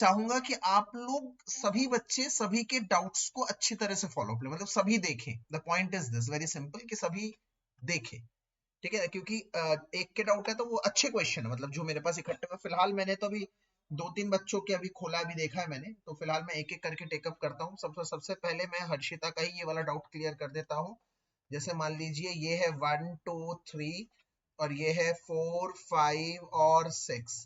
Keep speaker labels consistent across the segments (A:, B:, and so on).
A: चाहूंगा कि आप लोग सभी बच्चे सभी के डाउट्स को अच्छी तरह से फॉलो करें, मतलब सभी देखें। The point is this very simple कि सभी देखें, ठीक है। क्योंकि एक के डाउट है तो वो अच्छे क्वेश्चन है, मतलब जो मेरे पास इकट्ठे हुए। फिलहाल मैंने तो अभी 2-3 बच्चों के अभी खोला, अभी देखा है मैंने, तो फिलहाल मैं एक एक करके टेकअप करता हूँ। सबसे पहले मैं हर्षिता का ही ये वाला डाउट क्लियर कर देता हूँ। जैसे मान लीजिए ये है 1 2 3 और ये है 4 5 और 6।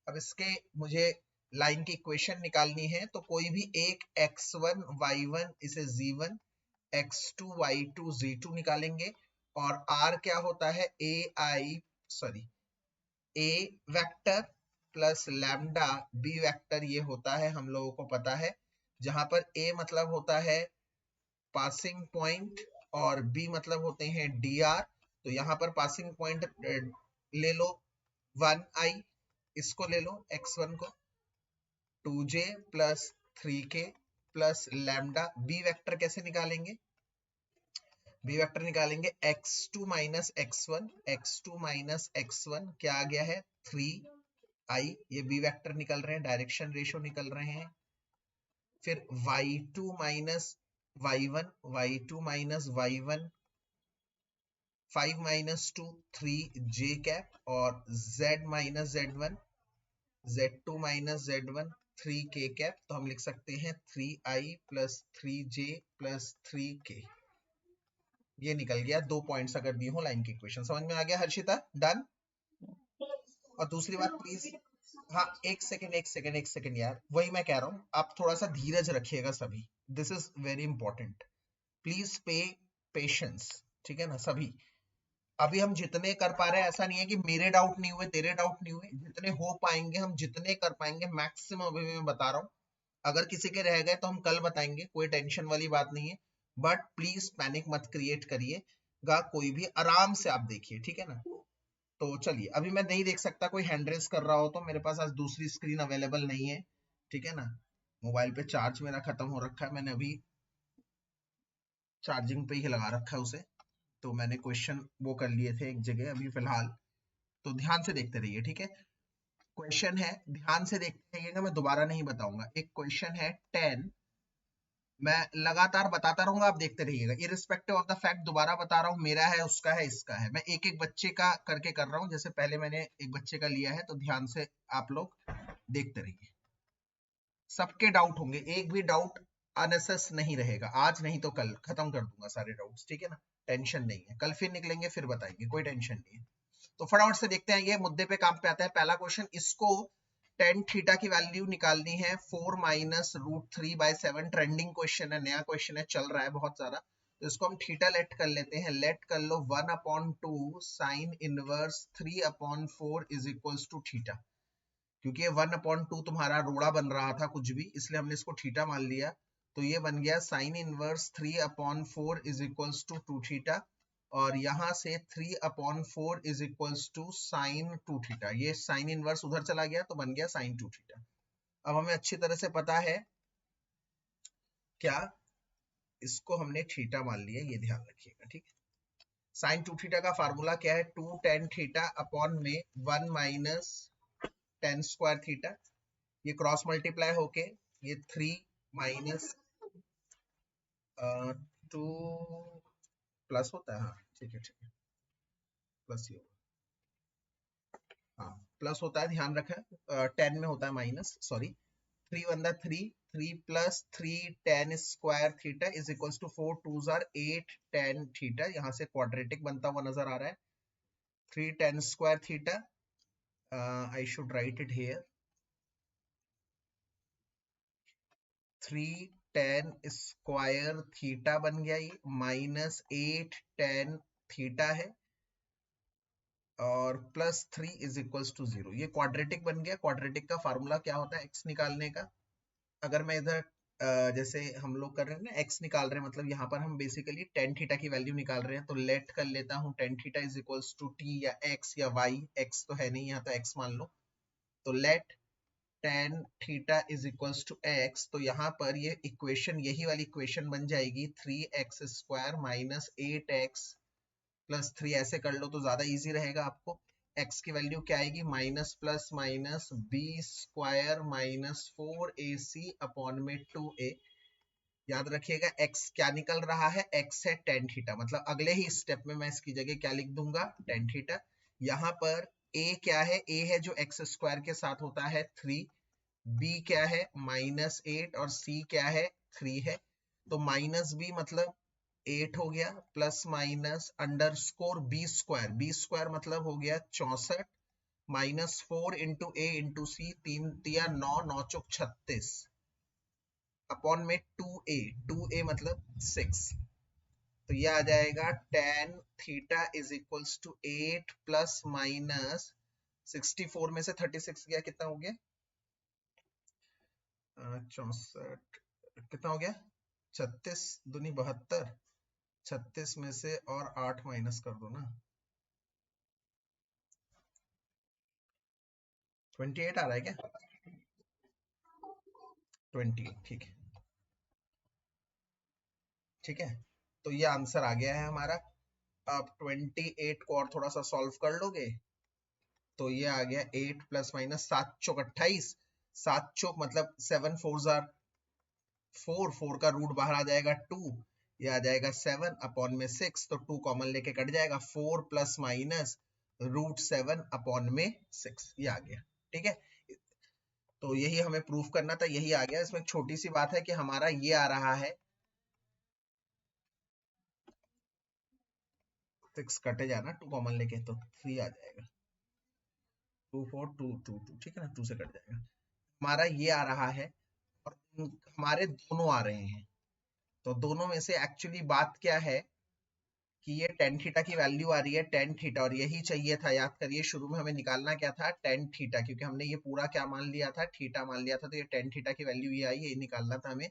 A: अब इसके मुझे लाइन की इक्वेशन निकालनी है, तो कोई भी एक x1 y1 इसे z1, x2 y2 z2 निकालेंगे। और r क्या होता है, a vector plus lambda b vector, ये होता है हम लोगों को पता है। जहां पर a मतलब होता है पासिंग पॉइंट और b मतलब होते हैं dr। तो यहाँ पर पासिंग पॉइंट ले लो 1i, इसको ले लो x1 को, 2j plus 3k plus lambda. b vector कैसे निकालेंगे, बी वेक्टर निकालेंगे x2 minus x1, x2 minus x1 क्या आ गया है 3i। ये बी वेक्टर निकल रहे हैं, डायरेक्शन रेशियो निकल रहे हैं। फिर y2 minus y1, y2 minus y1, 5 minus 2 3j cap, और z minus z1, z2 minus z1 3k cap. तो हम लिख सकते हैं 3i plus 3j plus 3k। ये निकल गया। 2 पॉइंट्स अगर दिए हो लाइन की इक्वेशन, समझ में आ गया हर्षिता? डन। और दूसरी बात प्लीज, हाँ एक सेकेंड यार, वही मैं कह रहा हूँ, आप थोड़ा सा धीरज रखिएगा सभी। This is very important, please pay patience, ठीक है ना सभी। अभी हम जितने कर पा रहे हैं, ऐसा नहीं है कि मेरे डाउट नहीं हुए तेरे डाउट नहीं हुए, जितने हो पाएंगे हम जितने कर पाएंगे मैक्सिमम अभी मैं बता रहा हूँ। अगर किसी के रह गए तो हम कल बताएंगे, कोई टेंशन वाली बात नहीं है। बट प्लीज पैनिक मत क्रिएट करिएगा, कोई भी आराम से आप देखिए, ठीक है ना। तो चलिए, अभी मैं नहीं देख सकता कोई हैंड रेस कर रहा हो, तो मेरे पास आज दूसरी स्क्रीन अवेलेबल नहीं है, ठीक है ना। मोबाइल पे चार्ज मेरा खत्म हो रखा है, मैंने अभी चार्जिंग पे ही लगा रखा है उसे। तो मैंने क्वेश्चन वो कर लिए थे एक जगह अभी फिलहाल। तो ध्यान से देखते रहिए, ठीक है। क्वेश्चन है, ध्यान से देखते रहिएगा, मैं दोबारा नहीं बताऊंगा। एक क्वेश्चन है 10, मैं लगातार बताता रहूंगा, आप देखते रहिएगा, इररिस्पेक्टिव ऑफ द फैक्ट दोबारा बता रहा हूँ, मेरा है, उसका है, इसका है। मैं एक एक बच्चे का करके कर रहा हूँ, जैसे पहले मैंने एक बच्चे का लिया है, तो ध्यान से आप लोग देखते रहिए। सबके डाउट होंगे, एक भी डाउट अनएसेस नहीं रहेगा। आज नहीं तो कल खत्म कर दूंगा सारे डाउट्स, ठीक है ना। टेंशन नहीं है, कल फिर निकलेंगे फिर बताएंगे, कोई टेंशन नहीं है। तो फटाफट से देखते हैं, ये मुद्दे पे काम पे आता है। पहला क्वेश्चन, इसको टेन थीटा की वैल्यू निकालनी है 4 minus root 3 by 7। Trending question है, नया क्वेश्चन है, चल रहा है बहुत सारा। तो इसको हम थीटा लेट कर लेते हैं। लेट कर लो 1/2 sine inverse 3/4 is equals to theta. क्योंकि ये 1/2 तुम्हारा रोड़ा बन रहा था कुछ भी, इसलिए हमने इसको थीटा मान लिया। तो ये बन गया sine inverse 3/4 is equals to 2 theta. और यहां से 3/4 is equals to sine 2 theta. ये साइन इनवर्स उधर चला गया तो बन गया साइन 2 थीटा। अब हमें अच्छी तरह से पता है क्या, इसको हमने थीटा मान लिया, ये ध्यान रखिएगा, ठीक है। साइन 2 थीटा का फार्मूला क्या है, 2 tan थीटा अपॉन में 1 माइनस tan स्क्वायर थीटा। ये क्रॉस मल्टीप्लाई होके ये 3 माइनस 2 प्लस होता है, हाँ ठीक है, प्लस ही होगा, हाँ प्लस होता है, ध्यान रखें। 10 में होता है minus, sorry. 3 1 3, 3 plus 3 tan square theta is equals to 4 2 8 tan theta. यहाँ से क्वाड्रेटिक बनता हुआ नजर आ रहा है। 3 tan square theta, I should write it here, 3 tan square theta बन गया, ये माइनस 8 tan थीटा है, और प्लस 3 इज इक्वल्स टू 0। ये क्वाड्रेटिक बन गया। क्वाड्रेटिक का फार्मूला क्या होता है एक्स निकालने का। अगर मैं इधर जैसे हम लोग कर रहे हैं ना, एक्स निकाल रहे हैं, मतलब यहाँ पर हम बेसिकली tan थीटा की वैल्यू निकाल रहे हैं। तो लेट कर लेता हूँ tan theta is equals to T या एक्स या वाई, एक्स तो है नहीं यहाँ, तो एक्स मान लो। तो let tan theta is equals to X, तो यहाँ पर ये इक्वेशन, यही वाली इक्वेशन बन जाएगी 3x square minus 8x plus 3। ऐसे कर लो तो ज्यादा इजी रहेगा आपको। x की वैल्यू क्या आएगी, minus plus minus B square minus 4ac upon में 2a। याद रखिएगा x क्या निकल रहा है, x है tan थीटा, मतलब अगले ही स्टेप में मैं इसकी जगह क्या लिख दूंगा, tan थीटा। यहाँ पर a क्या है, a है जो x स्क्वायर के साथ होता है 3, b क्या है -8 और c क्या है 3 है। तो माइनस b मतलब 8 हो गया, plus minus under score B square मतलब हो गया 64, -4 इंटू ए इंटू सी, 3 तिया 9, 9 चौक 36 अपॉन में 2a मतलब 6। तो ये आ जाएगा tan theta is equals to 8 plus minus 64 में से 36 गया, कितना हो गया 64, कितना हो गया 36 दूनी 72, 36 में से और 8 माइनस कर दो ना, 28 आ रहा है क्या, 28, ठीक है ठीक है। तो ये आंसर आ गया है हमारा। अब 28 को और थोड़ा सा सॉल्व कर लोगे तो ये आ गया 8 प्लस माइनस 7 चौक 28, 7 चौक मतलब 7 4 जार 4, 4 का रूट बाहर आ जाएगा 2, ये आ जाएगा 7 अपॉन में 6, तो 2 कॉमन लेके कट जाएगा, 4 प्लस माइनस √7 अपॉन में 6, ये आ गया ठीक है। तो यही हमें प्रूफ करना था, यही आ गया। इसमें एक छोटी सी बात है कि हमारा ये आ रहा है 6 कटे जाना 2 कॉमन लेके तो 3 आ जाएगा, 2 4 2 2 2 ठीक है ना, 2 से कट जाएगा। हमारा ये आ रहा है और हमारे दोनों आ रहे हैं, तो दोनों में से एक्चुअली बात क्या है कि ये tan थीटा की वैल्यू आ रही है tan थीटा, और यही चाहिए था। याद करिए शुरू में हमें निकालना क्या था, tan थीटा, क्योंकि हमने ये पूरा क्या मान लिया था, थीटा मान लिया था, तो ये tan थीटा की वैल्यू ये आई, ये निकालना था हमें।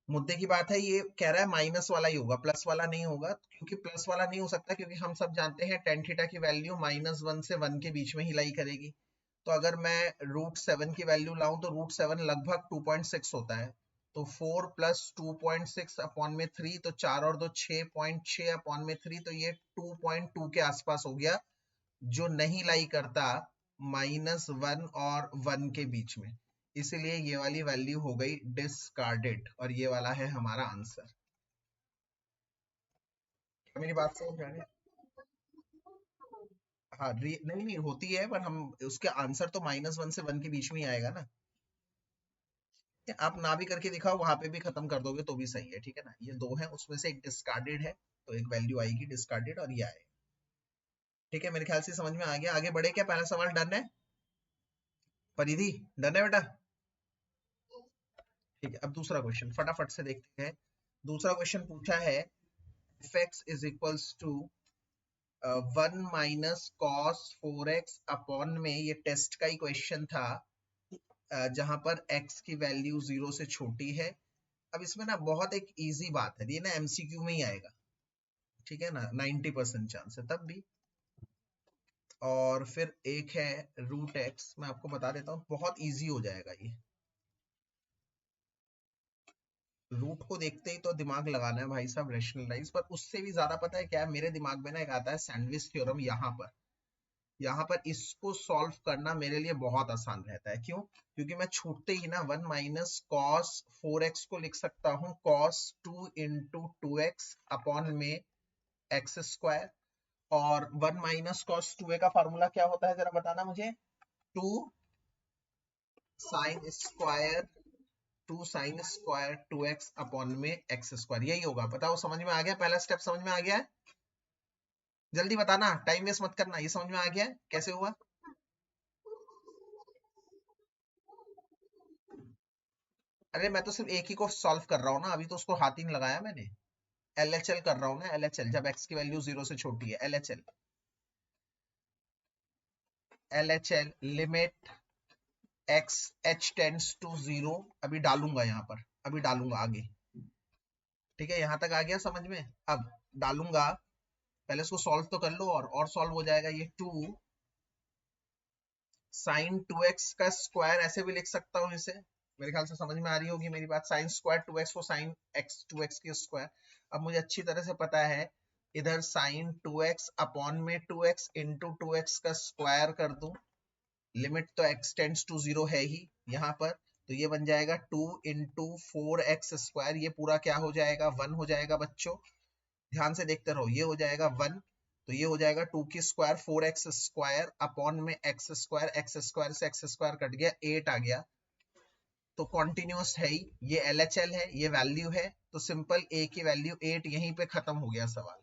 A: मुद्दे की बात है ये कह रहा है माइनस वाला ही होगा, प्लस वाला नहीं होगा, क्योंकि प्लस वाला नहीं हो सकता, क्योंकि हम सब जानते हैं tan थीटा की वैल्यू -1 से 1 के बीच में ही लाई करेगी। तो अगर मैं √7 की वैल्यू लाऊं तो √7 लगभग 2.6 होता है, तो 4 प्लस 2.6 अपॉन में 3, तो 4 और 2 6.6 अपॉन में 3, तो ये 2.2 के आसपास हो गया, जो नहीं लाई करता -1 और 1 के बीच में। इसीलिए ये वाली वैल्यू हो गई डिस्कार्डेड, और ये वाला है हमारा आंसर। क्या मेरी बात समझ आ रही है? हाँ नहीं नहीं होती है, पर हम उसके आंसर तो -1 से 1 के बीच में ही आएगा ना। आप ना भी करके दिखाओ, वहां पे भी खत्म कर दोगे तो भी सही है, ठीक है ना। ये दो है, उसमें से एक डिस्कार्डेड है, तो एक वैल्यू आएगी डिस्कार्डेड, और ये आएगा। ठीक है, मेरे ख्याल से समझ में आ गया। आगे बढ़े क्या, पहला सवाल डन है, परिधि डन है बेटा? ठीक है, अब दूसरा क्वेश्चन फटाफट से देखते हैं। दूसरा क्वेश्चन पूछा है fx is equals to 1 minus cos 4x upon में, ये टेस्ट का ही क्वेश्चन था, जहां पर x की वैल्यू 0 से छोटी है। अब इसमें ना बहुत एक इजी बात है, ये ना एमसीक्यू में ही आएगा, ठीक है ना, 90% चांस है तब भी। और फिर एक है √x, मैं आपको बता देता हूँ, बहुत इजी हो जाएगा ये। रूट को देखते ही तो दिमाग लगाना है भाई साहब, रेशनलाइज, पर उससे भी ज्यादा पता है क्या है मेरे दिमाग में ना, एक आता है सैंडविच थ्योरम। यहाँ पर इसको सॉल्व करना मेरे लिए बहुत आसान रहता है। क्यों? क्योंकि मैं छूटते ही ना 1 माइनस कॉस 4x को लिख सकता हूँ cos 2 इंटू 2x अपॉन में एक्स स्क्वायर, और 1 माइनस कॉस 2a का फॉर्मूला क्या होता है जरा बताना मुझे, 2 साइन स्क्वायर 2x अपॉन में एक्स स्क्वायर, यही होगा। बताओ समझ में आ गया? पहला स्टेप समझ में आ गया है? जल्दी बताना, टाइम वेस्ट मत करना। ये समझ में आ गया है कैसे हुआ? अरे मैं तो सिर्फ एक ही को सॉल्व कर रहा हूँ ना, अभी तो उसको हाथ ही नहीं लगाया मैंने। एलएचएल कर रहा हूँ ना, एलएचएल, जब एक्स की वैल्यू 0 से छोटी है, LHL. LHL limit X H tends to 0, अभी डालूंगा यहाँ पर, अभी डालूंगा आगे। ठीक है, यहाँ तक आ गया समझ में? अब डालूंगा, पहले इसको सॉल्व तो कर लो, और सॉल्व हो जाएगा। ये 2 साइन 2x का स्क्वायर, ऐसे भी लिख सकता हूँ इसे, मेरे ख्याल से समझ में आ रही होगी मेरी बात। साइन स्क्वायर 2x को साइन x 2x की स्क्वायर। अब मुझे अच्छी तरह से पता है इधर साइन 2x अपॉन में 2x इंटू 2x का स्क्वायर कर दूं, लिमिट तो x टेंड्स टू 0 है ही यहाँ पर, तो ये बन जाएगा 2 इंटू 4x स्क्वायर, ये पूरा क्या हो जाएगा 1 हो जाएगा बच्चों, ध्यान से देखते रहो, ये हो जाएगा 1, तो ये हो जाएगा 2 की स्क्वायर 4x स्क्वायर अपॉन में x स्क्वायर से x स्क्वायर कट गया 8 आ गया, तो कॉन्टिन्यूस है ही, ये LHL है, ये वैल्यू है, तो सिंपल a की वैल्यू 8, यहीं पे खत्म हो गया सवाल।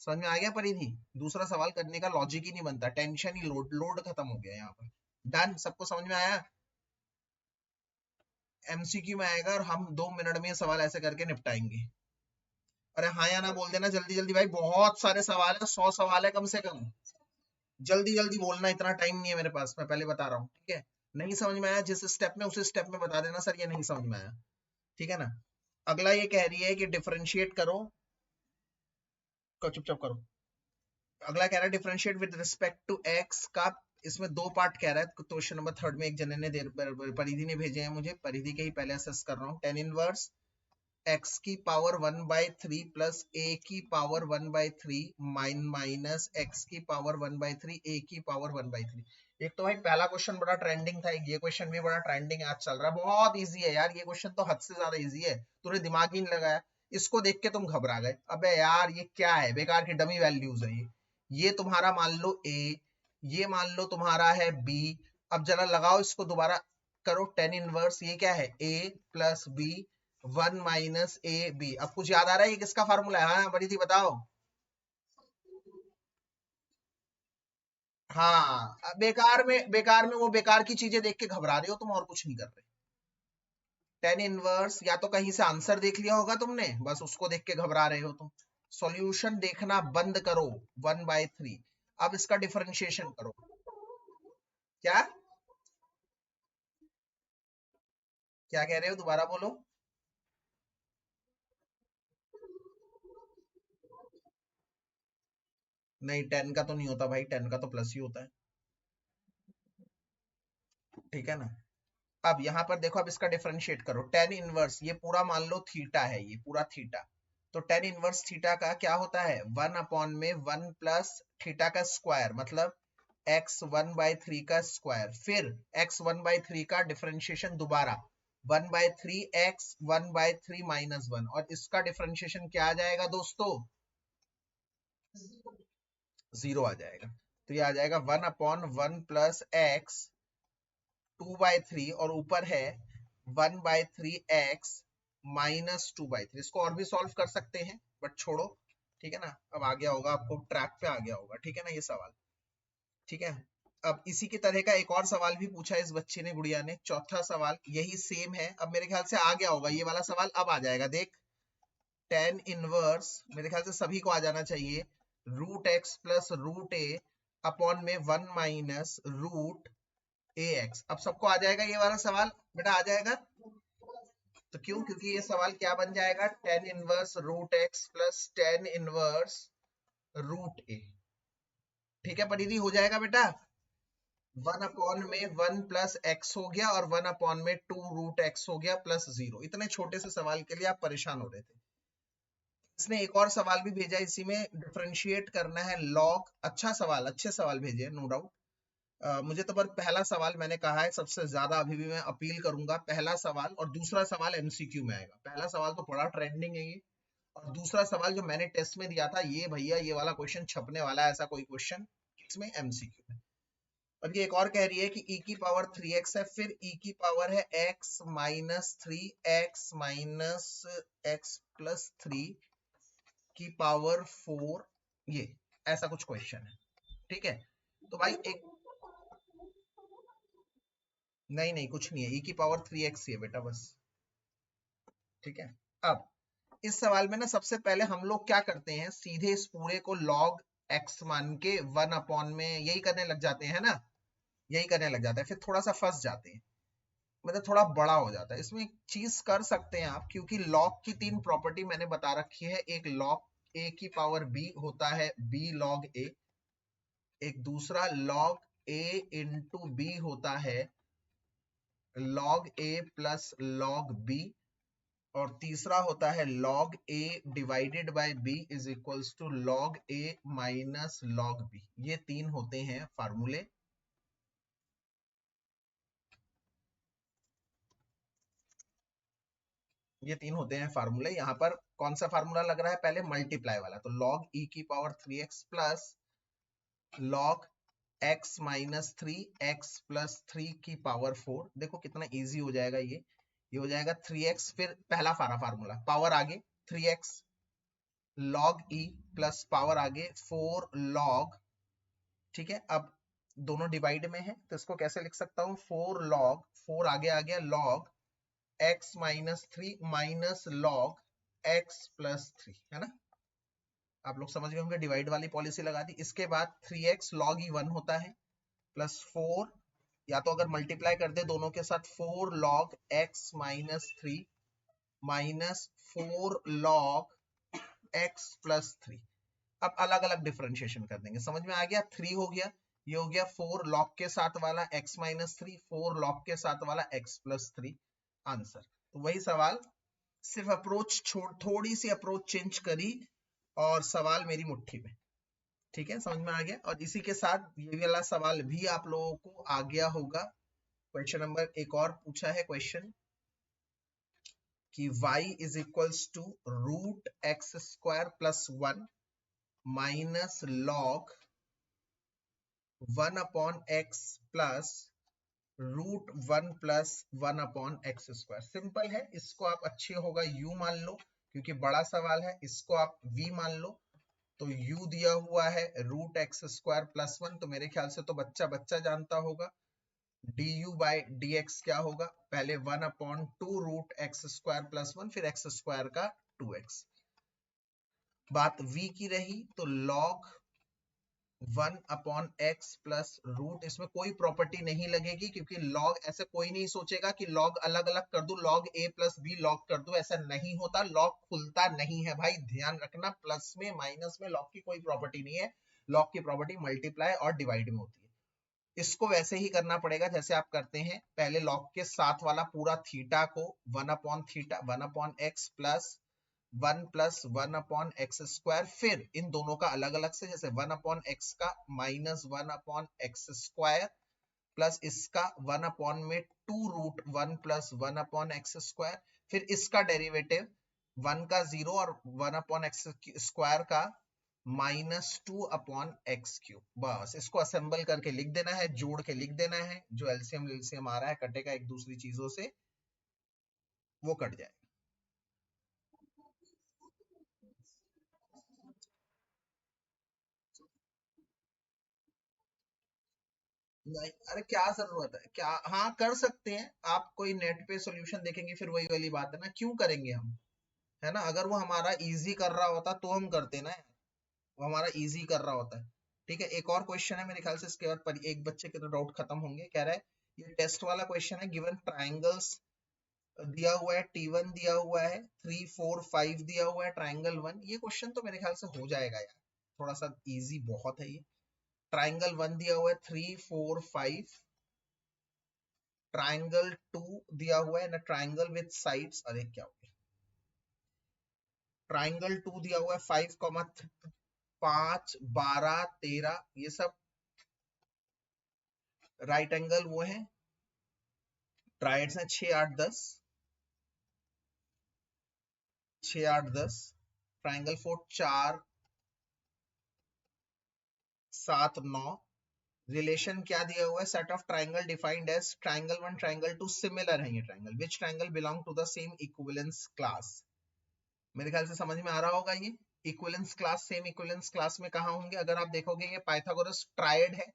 A: समझ में आ गया परिधि? दूसरा सवाल करने का लॉजिक ही नहीं बनता, टेंशन ही लोड खत्म हो गया यहाँ पर। डन, सबको समझ में आया? MCQ में आएगा और हम 2 मिनट में ये सवाल ऐसे करके निपटाएंगे। अरे हाँ या ना बोल देना जल्दी जल्दी भाई, बहुत सारे सवाल है, 100 सवाल है कम से कम, जल्दी जल्दी बोलना, इतना टाइम नहीं है मेरे पास, मैं पहले बता रहा हूँ, ठीक है? नहीं समझ में आया जिस स्टेप में, उस स्टेप में बता देना सर ये नहीं समझ में आया, ठीक है ना? अगला ये कह रही है कि डिफरेंशिएट करो, चुपचाप करो। अगला कह रहा है differentiate with respect to X का, इसमें 2 पार्ट कह रहा है, क्वेश्चन नंबर 3 में एक जने ने परिधि ने भेजे हैं मुझे, परिधि के ही पहले असेस कर रहा हूँ। tan इनवर्स x की पावर 1/3 प्लस a की पावर 1/3 माइनस x की पावर 1/3 a की पावर 1/3। एक तो भाई पहला क्वेश्चन बड़ा ट्रेंडिंग था, ये क्वेश्चन भी बड़ा ट्रेंडिंग आज चल रहा है, बहुत इजी है यार ये क्वेश्चन, तो हद से ज्यादा इजी है, तूने दिमाग ही नहीं लगाया, इसको देख के तुम घबरा गए, अबे यार ये क्या है, बेकार की डमी वैल्यूज है ये तुम्हारा मान लो a, ये मान लो तुम्हारा है b, अब जरा लगाओ इसको दोबारा करो, tan इनवर्स ये क्या है a plus b 1 minus A B. अब कुछ याद आ रहा है ये किसका फार्मूला है? हाँ परिधि बताओ। हाँ, बेकार में वो बेकार की चीजें देख के घबरा रहे हो तुम, और कुछ नहीं कर रहे। टेन इनवर्स या तो कहीं से आंसर देख लिया होगा तुमने, बस उसको देख के घबरा रहे हो तुम। सॉल्यूशन देखना बंद करो, 1/3। अब इसका डिफरेंशिएशन करो। क्या क्या कह रहे हो, दोबारा बोलो। नहीं 10 का तो नहीं होता भाई, 10 का तो प्लस ही होता है, ठीक है ना? अब यहाँ पर देखो, अब इसका डिफरेंशिएट करो, टेन इनवर्स ये पूरा मान लो थीटा है, ये पूरा थीटा, तो टेन इनवर्स थीटा का क्या होता है 1 अपॉन में 1 प्लस थीटा का स्क्वायर, मतलब x 1/3 का स्क्वायर, फिर x 1/3 का डिफरेंशिएशन दोबारा 1/3 x 1/3 माइनस 1, और इसका डिफरेंशिएशन क्या आ जाएगा दोस्तों, 0 आ जाएगा, तो ये आ जाएगा 1/1 प्लस x 2/3 और ऊपर है 1/3 x माइनस 2/3। इसको और भी सॉल्व कर सकते हैं बट छोड़ो, ठीक है ना? अब आ गया होगा आपको, ट्रैक पे आ गया होगा, ठीक है ना ये सवाल, ठीक है? अब इसी की तरह का एक और सवाल भी पूछा इस बच्चे ने, गुड़िया ने, चौथा सवाल यही सेम है, अब मेरे ख्याल से आ गया होगा ये वाला सवाल, अब आ जाएगा देख। tan इनवर्स मेरे ख्याल से सभी को आ जाना चाहिए, रूट एक्स प्लस रूट ए अपॉन में 1 माइनस रूट ax। अब सबको आ जाएगा ये वाला सवाल, बेटा आ जाएगा, तो क्यों? क्योंकि ये सवाल क्या बन जाएगा, tan inverse root x plus tan inverse root a, ठीक है परिधि, हो जाएगा बेटा। 1 अपॉन में 1 प्लस एक्स हो गया और 1 अपॉन में 2 रूट एक्स हो गया प्लस 0। इतने छोटे से सवाल के लिए आप परेशान हो रहे थे। इसने एक और सवाल भी भेजा, इसी में डिफरेंशिएट करना है लॉग, अच्छा सवाल, अच्छे सवाल भेजे नो डाउट। मुझे तो पर पहला सवाल मैंने कहा है सबसे ज्यादा, अभी भी मैं अपील करूंगा, पहला सवाल और दूसरा सवाल एमसीक्यू में आएगा। पहला सवाल तो बड़ा ट्रेंडिंग है ये, और दूसरा सवाल जो मैंने टेस्ट में दिया था, ये भैया ये वाला क्वेश्चन छपने वाला है, ऐसा कोई क्वेश्चन इसमें एमसीक्यू में। अब ये एक और कह रही है कि e की पावर 3x है, फिर e की पावर है x minus 3x minus x plus 3 की पावर 4, ये ऐसा कुछ क्वेश्चन है, ठीक है? तो भाई एक, नहीं नहीं कुछ नहीं है, e की पावर 3x ही है बेटा बस, ठीक है? अब इस सवाल में ना सबसे पहले हम लोग क्या करते हैं, सीधे इस पूरे को log x मान के 1 अपॉन में यही करने लग जाते हैं ना, यही करने लग जाता है, फिर थोड़ा सा फंस जाते हैं, मतलब थोड़ा बड़ा हो जाता है। इसमें एक चीज कर सकते हैं आप, क्योंकि log की 3 प्रॉपर्टी मैंने बता रखी है, एक log a की पावर b होता है b log a, एक दूसरा log a इंटू b होता है log a plus log b, और तीसरा होता है log a divided by b is equals to log a minus log b। ये तीन होते हैं फार्मूले। ये तीन होते हैं फार्मूले। यहाँ पर कौन सा फार्मूला लग रहा है? पहले मल्टीप्लाई वाला, तो log e की power 3x plus log x minus 3x plus 3 की पावर 4। देखो कितना इजी हो जाएगा ये हो जाएगा 3x, फिर पहला फार्मूला पावर आगे 3x log e plus power आगे 4 log, ठीक है। अब दोनों डिवाइड में है तो इसको कैसे लिख सकता हूं? 4 log, 4 आगे आ गया log x minus 3 minus log x plus 3, है ना। आप लोग समझ गए होंगे, डिवाइड वाली पॉलिसी लगा दी। इसके बाद 3x log e 1 होता है प्लस 4, या तो अगर मल्टीप्लाई कर दे दोनों के साथ 4 log x minus 3 minus 4 log x plus 3। अब अलग अलग डिफरेंशिएशन कर देंगे। समझ में आ गया? 3 हो गया, ये हो गया 4 log के साथ वाला x माइनस 3, 4 log के साथ वाला x प्लस 3। आंसर तो वही सवाल, सिर्फ अप्रोच थोड़ी सी अप्रोच चेंज करी और सवाल मेरी मुट्ठी में। ठीक है, समझ में आ गया। और इसी के साथ ये वाला सवाल भी आप लोगों को आ गया होगा। क्वेश्चन नंबर एक और पूछा है क्वेश्चन कि y is equals to root X square plus 1 minus log 1 upon X plus root 1 plus 1 upon X square. Simple है, इसको आप अच्छे होगा u मान लो क्योंकि बड़ा सवाल है। इसको आप v मान लो, तो u दिया हुआ है रूट एक्स स्क्वायर प्लस 1, तो मेरे ख्याल से तो बच्चा जानता होगा du बाई dx क्या होगा? पहले 1 upon 2 root X square plus 1, फिर एक्स स्क्वायर का 2x। बात v की रही तो log 1 upon X plus root, इसमें कोई प्रॉपर्टी नहीं लगेगी क्योंकि log, ऐसे कोई नहीं सोचेगा कि log अलग अलग कर दूं, log a plus b log कर दूं, ऐसा नहीं होता। log खुलता नहीं है भाई, ध्यान रखना। प्लस में माइनस में log की कोई प्रॉपर्टी नहीं है। log की प्रॉपर्टी मल्टीप्लाई और डिवाइड में होती है। इसको वैसे ही करना पड़ेगा जैसे आप करते हैं, पहले log के साथ वाला पूरा थीटा को 1 upon theta 1 upon X plus 1 plus 1 upon X square, फिर इन दोनों का अलग अलग से, जैसे 1 अपॉन एक्स का minus 1 upon X square plus इसका 1 अपॉन में 2 root 1 plus 1 upon X square, फिर इसका डेरिवेटिव 1 का 0 और 1 अपॉन एक्स स्क्वायर का माइनस 2 अपॉन एक्स क्यूब। बस इसको असेंबल करके लिख देना है, जोड़ के लिख देना है। जो एलसीएम आ रहा है कटेगा एक दूसरी चीजों से, वो कट जाए। नहीं, अरे क्या जरूरत है, क्या, हाँ कर सकते हैं आप। कोई नेट पे सॉल्यूशन देखेंगे, फिर वही वाली बात है ना, क्यों करेंगे हम, है ना। अगर वो हमारा इजी कर रहा होता तो हम करते ना यार, वो हमारा इजी कर रहा होता है। ठीक है, एक और क्वेश्चन है मेरे ख्याल से, इसके बाद एक बच्चे के तो डाउट खत्म होंगे। कह रहा है, ये टेस्ट वाला क्वेश्चन है, गिवन ट्राइंगल्स दिया हुआ है, T1 दिया हुआ है, 3 4 5 दिया हुआ है, ट्राइंगल 1। ये क्वेश्चन तो मेरे ख्याल से हो जाएगा यार, थोड़ा सा इजी बहुत है ये। ट्राइंगल 1 दिया हुआ है 3 4 5, ट्राइंगल 2 दिया हुआ है ना, ट्राइंगल विद साइड्स, अरे क्या हो गया, ट्राइंगल 2 दिया हुआ है 5 5 12 13, ये सब राइट एंगल वो है, ट्राइड्स हैं 6 8 10, 6 8 10। ट्राइंगल 4 4 7 9। रिलेशन क्या दिया हुआ है? Set of triangle defined as triangle 1 triangle 2 similar है ये triangle, which triangle belong to the same equivalence class. मेरे ख्याल से समझ में आ रहा होगा ये। Equivalence class, same equivalence class में कहाँ होंगे? अगर आप देखोगे ये पाइथागोरस ट्रायड है,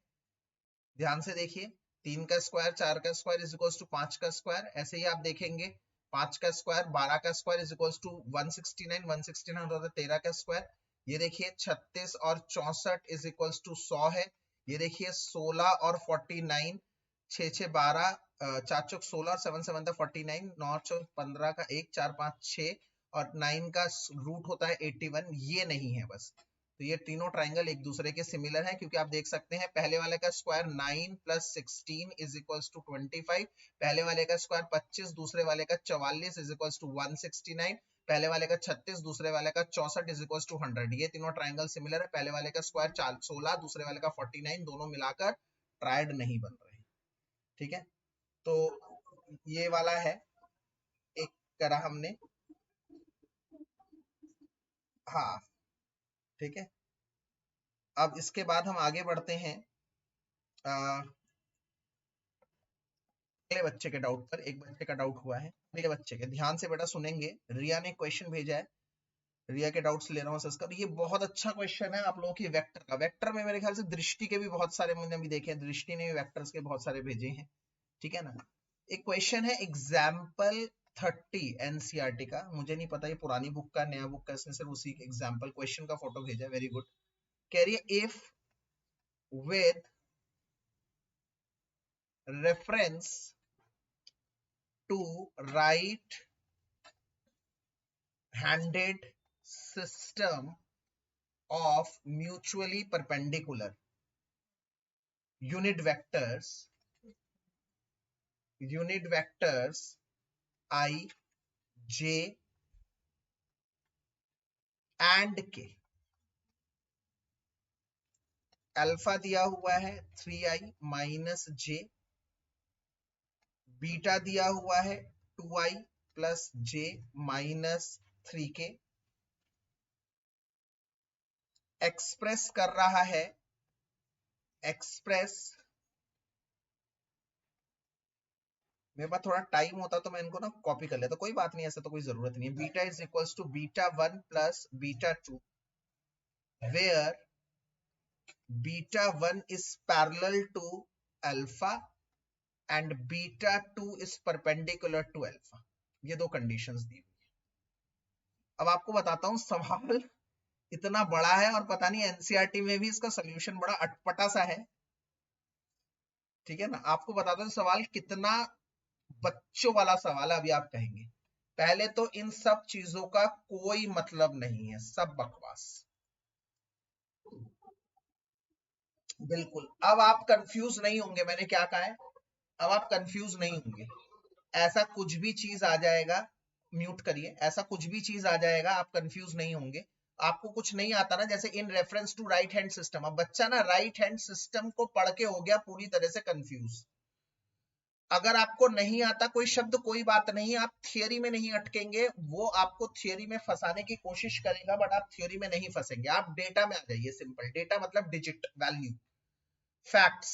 A: ध्यान से देखिए, 3 का स्क्वायर 4 का स्क्वायर इज इक्वल्स टू 5 का स्क्वायर। ऐसे ही आप देखेंगे 5 का स्क्वायर 12 का स्क्वायर इज इक्वल्स टू 169, 169 होता है 13 का स्क्वायर। ये देखिए 36 और 64 इज इक्वल्स टू 100 है। ये देखिए 16 और 49, 6 6 12, 4 चौक 16 और 7 7 49, 9 चौक 15 का 1, 4 5 6 और 9 का रूट होता है 81। ये नहीं है बस, तो ये तीनों ट्राइंगल एक दूसरे के सिमिलर हैं, क्योंकि आप देख सकते हैं पहले वाले का स्क्वायर 9 + 16 = 25, पहले वाले का स्क्वायर 25, दूसरे वाले का 44 = 169, पहले वाले का 36, दूसरे वाले का 64 = 100। ये तीनों ट्राइंगल सिमिलर है। पहले वाले का स्क्वायर 16, दूसरे वाले का 49, दोनों मिलाकर ट्रायड नहीं बन रहे। ठीक है, तो ये वाला है, एक करा हमने। हाँ ठीक है, अब इसके बाद हम आगे बढ़ते हैं अगले बच्चे के डाउट पर। एक बच्चे का डाउट हुआ है, अगले बच्चे के, ध्यान से बेटा सुनेंगे। रिया ने क्वेश्चन भेजा है, रिया के डाउट्स ले रहा हूँ इसका। ये बहुत अच्छा क्वेश्चन है आप लोगों की वेक्टर का। वेक्टर में मेरे ख्याल से दृष्टि के भी बहुत सारे मैंने अभी देखे हैं, दृष्टि ने भी वेक्टर्स के बहुत सारे भेजे हैं। ठीक है ना। एक क्वेश्चन है एग्जाम्पल 30 एनसीईआरटी का, मुझे नहीं पता ये पुरानी बुक का नया बुक का, इसने सिर्फ उसी एग्जाम्पल क्वेश्चन का फोटो भेजा है। Very good. कह रही है if with reference to right handed system of mutually perpendicular unit vectors I, j and k, alpha दिया हुआ है 3i minus j, बीटा दिया हुआ है 2i plus j minus 3k, express कर रहा है, एक्सप्रेस, मेरे पास थोड़ा टाइम होता तो मैं इनको ना कॉपी कर लेता, कोई बात नहीं, ऐसा तो कोई जरूरत नहीं है। Beta is equals to β1 plus β2 where β1 is parallel to alpha and β2 is perpendicular to alpha। ये दो कंडीशंस दी हुई है। अब आपको बताता हूं, सवाल इतना बड़ा है और पता नहीं एनसीईआरटी में भी इसका सोल्यूशन बड़ा अटपटा सा है। ठीक है ना, आपको बताता हूं सवाल कितना बच्चों वाला सवाल है। अभी आप कहेंगे पहले तो इन सब चीजों का कोई मतलब नहीं है, सब बकवास। बिल्कुल, अब आप कंफ्यूज नहीं होंगे मैंने क्या कहा है, अब आप कंफ्यूज नहीं होंगे। ऐसा कुछ भी चीज आ जाएगा, म्यूट करिए, ऐसा कुछ भी चीज आ जाएगा आप कंफ्यूज नहीं होंगे। आपको कुछ नहीं आता ना, जैसे in reference to right hand system, अब बच्चा ना राइट हैंड सिस्टम को पढ़ के हो गया पूरी तरह से कंफ्यूज। अगर आपको नहीं आता कोई शब्द कोई बात नहीं, आप थियोरी में नहीं अटकेंगे, वो आपको थियोरी में फंसाने की कोशिश करेगा, बट आप थियोरी में नहीं फंसेंगे, आप डेटा में आ जाइए। सिंपल डेटा मतलब डिजिट वैल्यू, फैक्ट्स।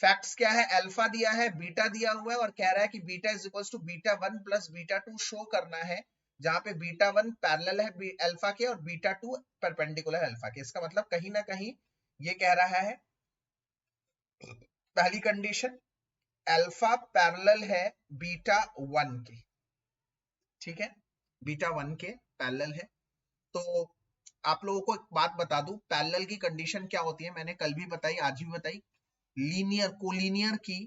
A: फैक्ट्स क्या है, अल्फा दिया है, बीटा दिया हुआ है और कह रहा है कि beta is equals to β1 plus β2 show करना है, जहां पे β1 पैरेलल है अल्फा के और β2 परपेंडिकुलर है अल्फा के। इसका मतलब कहीं ना कहीं ये कह रहा है, पहली कंडीशन, अल्फा पैरेलल है β1 के। ठीक है, β1 के पैरेलल है। तो आप लोगों को एक बात बता दूं, पैरेलल की कंडीशन क्या होती है, मैंने कल भी बताई, आज भी बताई। लीनियर, कोलिनियर की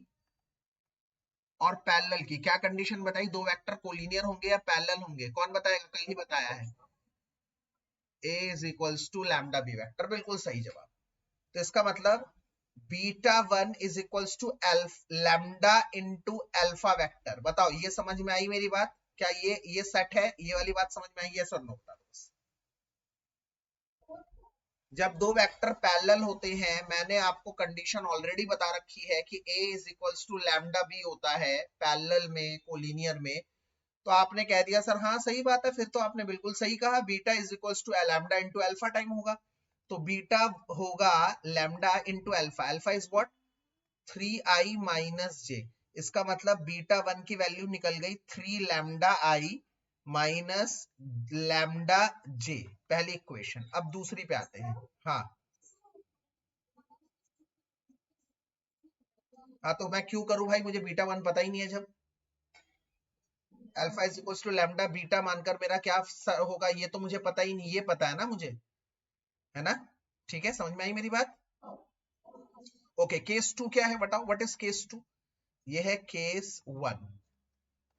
A: और पैरेलल की क्या कंडीशन बताई, दो वेक्टर कोलिनियर होंगे या पैरेलल होंगे, कौन बताएगा, कल ही बताया है। A is equals to lambda b vector, बिल्कुल सही जवाब। तो इसका मतलब β1 is equals to lambda into alpha vector. बताओ ये समझ में आई मेरी बात, क्या ये सेट है, ये वाली बात समझ में आई, ये सर नो। जब दो वेक्टर पैरेलल होते हैं, मैंने आपको कंडीशन ऑलरेडी बता रखी है कि A is equals to lambda B होता है पैरेलल में, कोलिनियर में। तो आपने कह दिया सर हाँ सही बात है, फिर तो आपने बिल्कुल सही कहा, beta is equals to lambda into alpha time होगा। तो बीटा होगा lambda into alpha, alpha is what, 3i minus j. इसका मतलब बीटा 1 की वैल्यू निकल गई 3 lambda i minus lambda j, पहली इक्वेशन। अब दूसरी पे आते हैं। हाँ हाँ, तो मैं क्यों करूं भाई, मुझे बीटा 1 पता ही नहीं है। जब alpha is equal to lambda beta मानकर मेरा क्या होगा, ये तो मुझे पता ही नहीं, ये पता है ना मुझे, है ना। ठीक है, समझ में आई मेरी बात। ओके, केस 2 क्या है बताओ, व्हाट इज केस 2। ये है केस 1।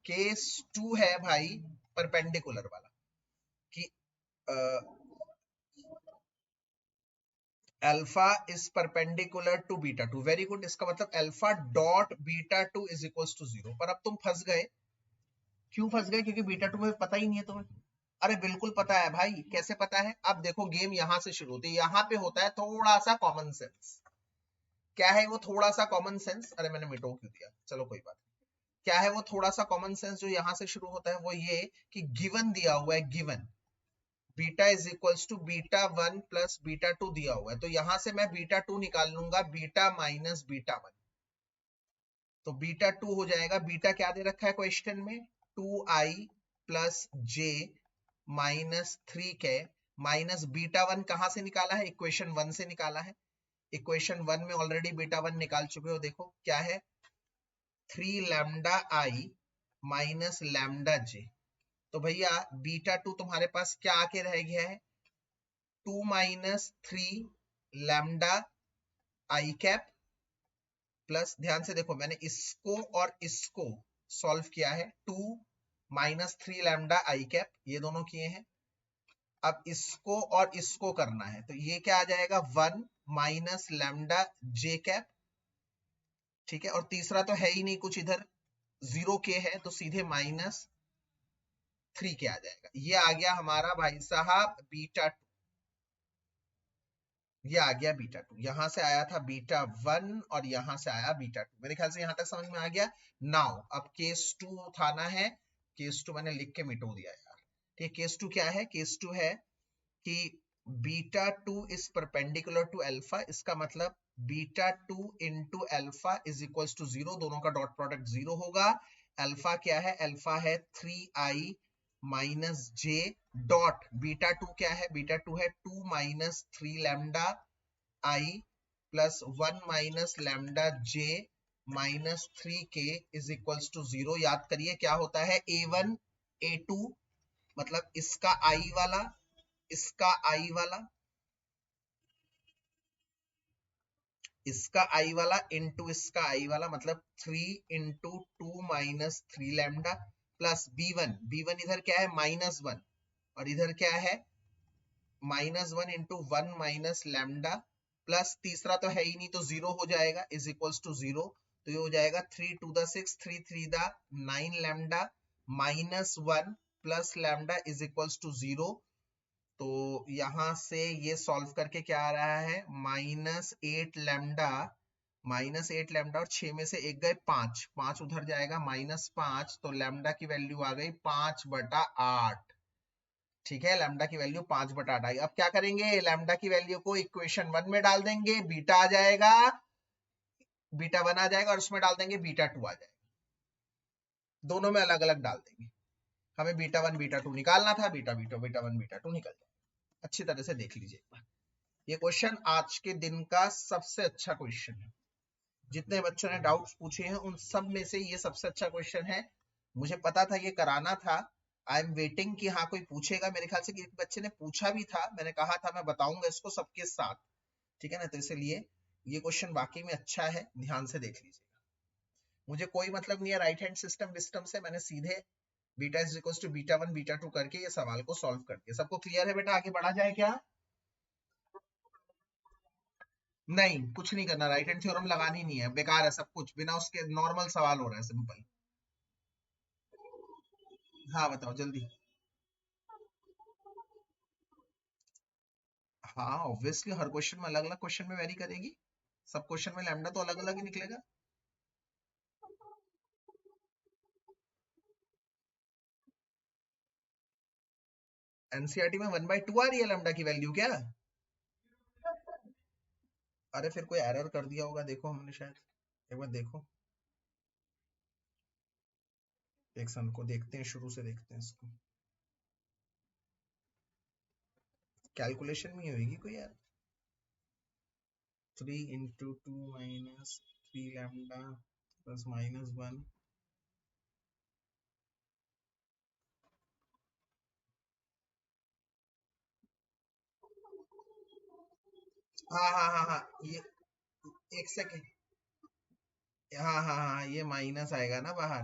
A: केस 2 है भाई परपेंडिकुलर वाला, कि alpha is perpendicular to beta two. Very good, इसका मतलब alpha dot beta two is equal to 0। पर अब तुम फंस गए। क्यों फंस गए? क्योंकि बीटा टू में पता ही नहीं है तुम्हें। अरे बिल्कुल पता है भाई, कैसे पता है? अब देखो गेम यहां से शुरू होती है, यहाँ पे होता है थोड़ा सा कॉमन सेंस। क्या है वो थोड़ा सा कॉमन सेंस? अरे मैंने मिटो क्यों दिया, चलो कोई बात। क्या है वो थोड़ा सा कॉमन सेंस जो यहाँ से शुरू होता है? वो ये कि गिवन दिया हुआ है, given beta is equals to beta one plus beta two दिया हुआ है, तो यहां से मैं बीटा टू निकाल लूंगा, बीटा माइनस बीटा वन। तो बीटा टू हो जाएगा, बीटा क्या दे रखा है क्वेश्चन में? 2i plus j minus 3k minus beta one कहां से निकाला है? इक्वेशन वन से निकाला है। इक्वेशन वन में ऑलरेडी बीटा वन निकाल चुके हो, देखो क्या है? 3 lambda i minus lambda j. तो भैया बीटा टू तुम्हारे पास क्या आके रह गया है? 2 माइनस 3 लैम्डा आई कैप प्लस, ध्यान से देखो मैंने इसको और इसको सॉल्व किया है, 2 माइनस 3 लैम्डा आई कैप, ये दोनों किए हैं। अब इसको और इसको करना है, तो ये क्या आ जाएगा? 1 माइनस लैम्डा जे कैप। ठीक है, और तीसरा तो है ही नहीं कुछ इधर, 0 के है, तो सीधे माइनस 3 के आ जाएगा। ये आ गया हमारा भाई साहब बीटा टू। ये आ गया बीटा टू, यहां से आया था बीटा वन और यहां से आया बीटा टू। मेरे ख्याल से यहां तक समझ में आ गया। नाउ अब केस टू उठाना है। केस टू मैंने लिख के मिटो दिया यार। ठीक, केस टू क्या है? केस टू है कि beta two is perpendicular to alpha, इसका मतलब beta two into alpha is equals to 0, दोनों का डॉट प्रोडक्ट 0 होगा। अल्फा क्या है? अल्फा है 3i minus J dot beta two क्या है? बीटा टू है 2 minus 3 lambda I plus 1 minus lambda J minus 3k is equals to 0। याद करिए क्या होता है? a1 a2, मतलब इसका आई वाला, इसका आई वाला, इसका आई वाला इंटू इसका आई वाला, मतलब 3 into 2 minus 3 lambda plus b1। b1 इधर क्या है? माइनस 1, और इधर क्या है? Minus 1 into 1 minus lambda plus तीसरा तो है ही नहीं, तो 0 हो जाएगा, इज इक्वल्स टू 0। तो ये हो जाएगा 3 to the 6, 3 3 the 9 lambda minus 1 plus lambda is equals to 0। तो यहां से ये सॉल्व करके क्या आ रहा है? माइनस 8 लैम्डा, माइनस 8 लैम्डा, और 6 में से एक गए 5, 5 उधर जाएगा, माइनस 5, तो लैम्डा की वैल्यू आ गई 5/8। ठीक है, लैम्डा की वैल्यू 5/8 आई। अब क्या करेंगे? लैम्डा की वैल्यू को इक्वेशन वन में डाल देंगे, बीटा आ जाएगा, बीटा वन आ जाएगा, और उसमें डाल देंगे बीटा टू आ जाएगा। दोनों में अलग अलग डाल देंगे। हमें बीटा वन बीटा टू निकालना था, beta beta beta one beta to निकल जाएगा। अच्छी तरह से देख लीजिए एक बार। ये क्वेश्चन आज के दिन का सबसे अच्छा क्वेश्चन है। जितने बच्चों ने डाउट्स पूछे हैं उन सब में से ये सबसे अच्छा क्वेश्चन है। मुझे पता था ये कराना था। आई एम वेटिंग कि हाँ कोई पूछेगा। मेरे ख्याल से कि एक बच्चे ने पूछा भी था, मैंने कहा था मैं बताऊंगा इसको सबके साथ। ठीक है ना, तो इसलिए ये क्वेश्चन वाकई में अच्छा है, ध्यान से देख लीजिएगा। मुझे कोई मतलब नहीं है राइट हैंड सिस्टम विस्टम से, मैंने सीधे beta is equal to beta one beta two करके ये सवाल को सॉल्व कर दिया। सबको क्लियर है बेटा? आगे बढ़ा जाए क्या? नहीं, कुछ नहीं करना, राइट हैंड थ्योरम लगानी नहीं है, बेकार है सब कुछ, बिना उसके नॉर्मल सवाल हो रहा है, सिंपल। हाँ बताओ जल्दी। हाँ ऑब्वियसली हर क्वेश्चन में अलग अलग क्वेश्चन में वेरी करेगी। सब क्वेश्चन में लैम्डा तो अलग अलग ही निकलेगा। एनसीईआरटी में 1/2 आ रही है लैम्डा की वैल्यू क्या? अरे फिर कोई एरर कर दिया होगा, देखो हमने शायद, एक बार देखो। एक सन को देखते हैं, शुरू से देखते हैं इसको। कैलकुलेशन में ही होगी कोई यार। 3 into 2 minus 3 lambda plus minus 1। हाँ हाँ हाँ हाँ, ये एक सेकेंड। हाँ हाँ हाँ, ये माइनस आएगा ना बाहर,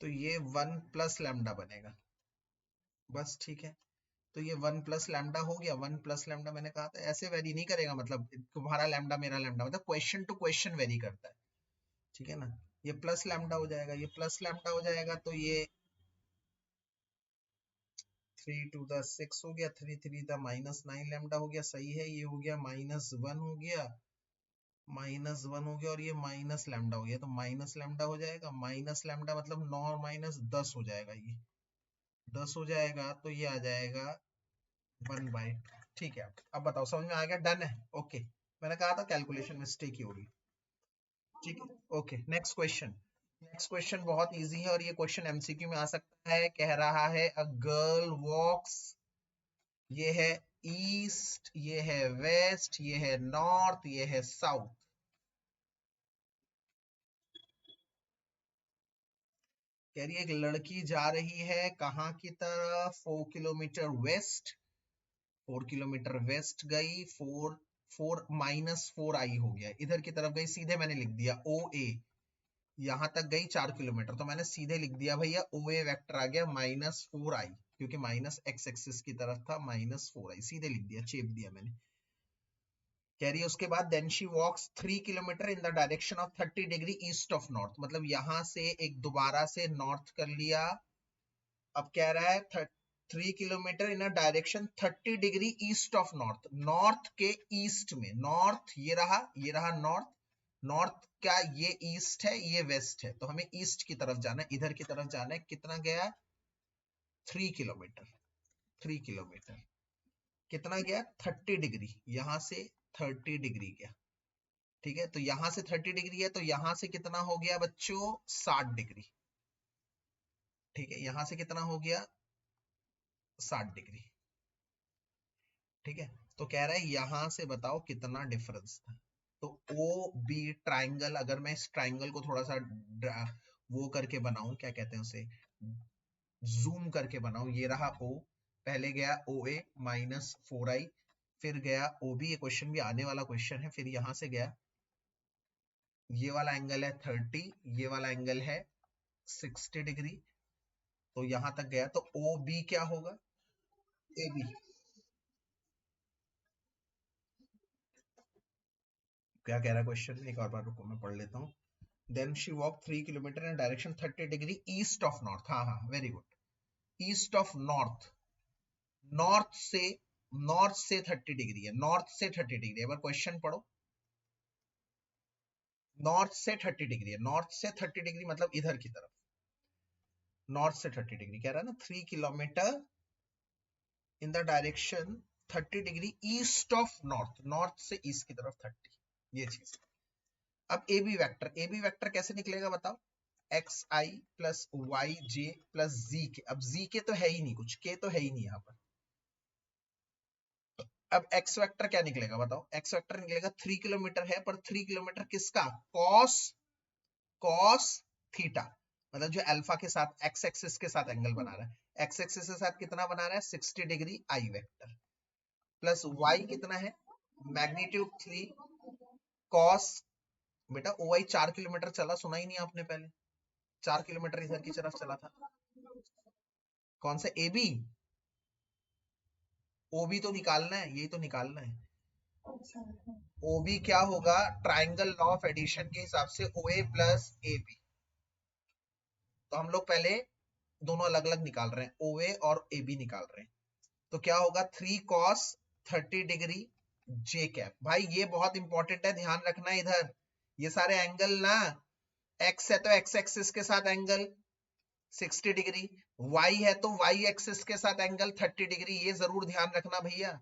A: तो ये 1 प्लस लैम्डा बनेगा। बस ठीक है। तो ये 1 प्लस लैम्डा हो गया। 1 प्लस लैम्डा मैंने कहा था ऐसे वेरी नहीं करेगा, मतलब तुम्हारा लैम्डा मेरा लैम्डा, मतलब क्वेश्चन टू क्वेश्चन वेरी करता है, ठीक है ना। ये प्लस लैम्डा हो जाएगा, ये प्लस लैम्डा हो जाएगा, तो ये 3 टू द 6 हो गया, 3 3 द -9 लैम्डा हो गया, सही है। ये हो गया -1 हो गया, -1 हो गया, और ये माइनस लैम्डा हो गया, तो माइनस लैम्डा हो जाएगा। माइनस लैम्डा मतलब 9 और माइनस 10 हो जाएगा, ये 10 हो जाएगा, तो ये आ जाएगा 1/2। ठीक है, अब बताओ समझ में आ गया? डन है, ओके। मैंने कहा था कैलकुलेशन मिस्टेक ही होगी। ठीक है, okay. Next question. Next question बहुत इजी है, और ये क्वेश्चन एमसीक्यू में आ सकता है। कह रहा है अ गर्ल वॉक्स, ये है ईस्ट, ये है वेस्ट, ये है नॉर्थ, ये है साउथ। कह रही है एक लड़की जा रही है कहाँ की तरफ? 4 किलोमीटर वेस्ट। 4 किलोमीटर वेस्ट गई, 4 -4 आई हो गया, इधर की तरफ गई। सीधे मैंने लिख दिया ओ ए, यहां तक गई 4 किलोमीटर, तो मैंने सीधे लिख दिया भैया ओ ए वेक्टर आ गया -4 आई, क्योंकि माइनस एक्स एक्सिस की तरफ था, -4 आई, सीधे लिख दिया, चेप दिया मैंने। कह रही है उसके बाद then she walks 3 kilometre in the direction of 30 degree east of north, मतलब यहां से एक दोबारा से नॉर्थ कर लिया। अब कह रहा है 3 kilometre in a direction 30 degree east of north, north के ईस्ट में। नॉर्थ ये रहा नॉर्थ, नॉर्थ का ये ईस्ट है, ये वेस्ट है, तो हमें ईस्ट की तरफ जाना है, इधर की तरफ जाना है। कितना गया? 3 किलोमीटर। 3 किलोमीटर कितना गया? 30 डिग्री, यहां से 30 डिग्री गया, ठीक है। तो यहां से 30 डिग्री है, तो यहां से कितना हो गया बच्चों? 60 डिग्री, ठीक है। यहां से कितना हो गया? 60 डिग्री, ठीक है। तो कह रहा है यहां से बताओ कितना डिफरेंस था। तो ओ बी ट्राइंगल, अगर मैं इस ट्राइंगल को थोड़ा सा वो करके बनाऊं, क्या कहते हैं उसे, जूम करके बनाऊं, ये रहा ओ, पहले गया ओ ए -4 आई, फिर गया ओ बी, ये क्वेश्चन भी आने वाला क्वेश्चन है, फिर यहां से गया, ये वाला एंगल है 30, ये वाला एंगल है 60 डिग्री, तो यहां तक गया, तो ओ बी क्या होगा? A B. क्या कह रहा है क्वेश्चन? एक और बार रुको, मैं पढ़ लेता हूँ। Then she walk 3 kilometre in direction 30 degree east of north, हाँ हाँ very good, east of north. North से 30 डिग्री है, नॉर्थ से 30 डिग्री, एक बार क्वेश्चन पढ़ो। नॉर्थ से 30 डिग्री है, नॉर्थ से 30 डिग्री मतलब इधर की तरफ, नॉर्थ से 30 डिग्री कह रहा है ना। 3 kilometre in the direction 30 degree east of north, north से ईस्ट की तरफ 30, ये चीज। अब A B vector, A B vector कैसे निकलेगा बताओ? X I plus Y J plus Z K, अब जी के तो है ही नहीं कुछ, के तो है ही नहीं यहाँ पर। अब एक्स वेक्टर क्या निकलेगा बताओ? एक्स वेक्टर निकलेगा 3 किलोमीटर है, पर 3 किलोमीटर किसका? कॉस, कॉस थीटा, मतलब जो अल्फा के साथ एक्स एक्सिस के साथ एंगल बना रहा है, एक्स एक्सिस के साथ कितना बना रहा है? 60 degree I vector, plus Y कितना है? मैग्नीट्यूड 3 कॉस, बेटा ओ वाई 4 किलोमीटर चला, सुना ही नहीं आपने पहले? 4 किलोमीटर इधर की तरफ चला था। कौन सा ए बी? ओ बी तो निकालना है, यही तो निकालना है। ओ बी क्या होगा? ट्राइंगल लॉ ऑफ एडिशन के हिसाब से ओ ए प्लस ए बी, तो हम लोग पहले दोनों अलग अलग निकाल रहे हैं, ओ ए और ए बी निकाल रहे हैं। तो क्या होगा? 3 cos 30 डिग्री जे कैप। भाई ये बहुत इंपॉर्टेंट है, ध्यान रखना है इधर, ये सारे एंगल ना, एक्स है तो एक्स एक्सिस के साथ एंगल 60 डिग्री, वाई है तो वाई एक्सिस के साथ एंगल 30 डिग्री, ये जरूर ध्यान रखना भैया,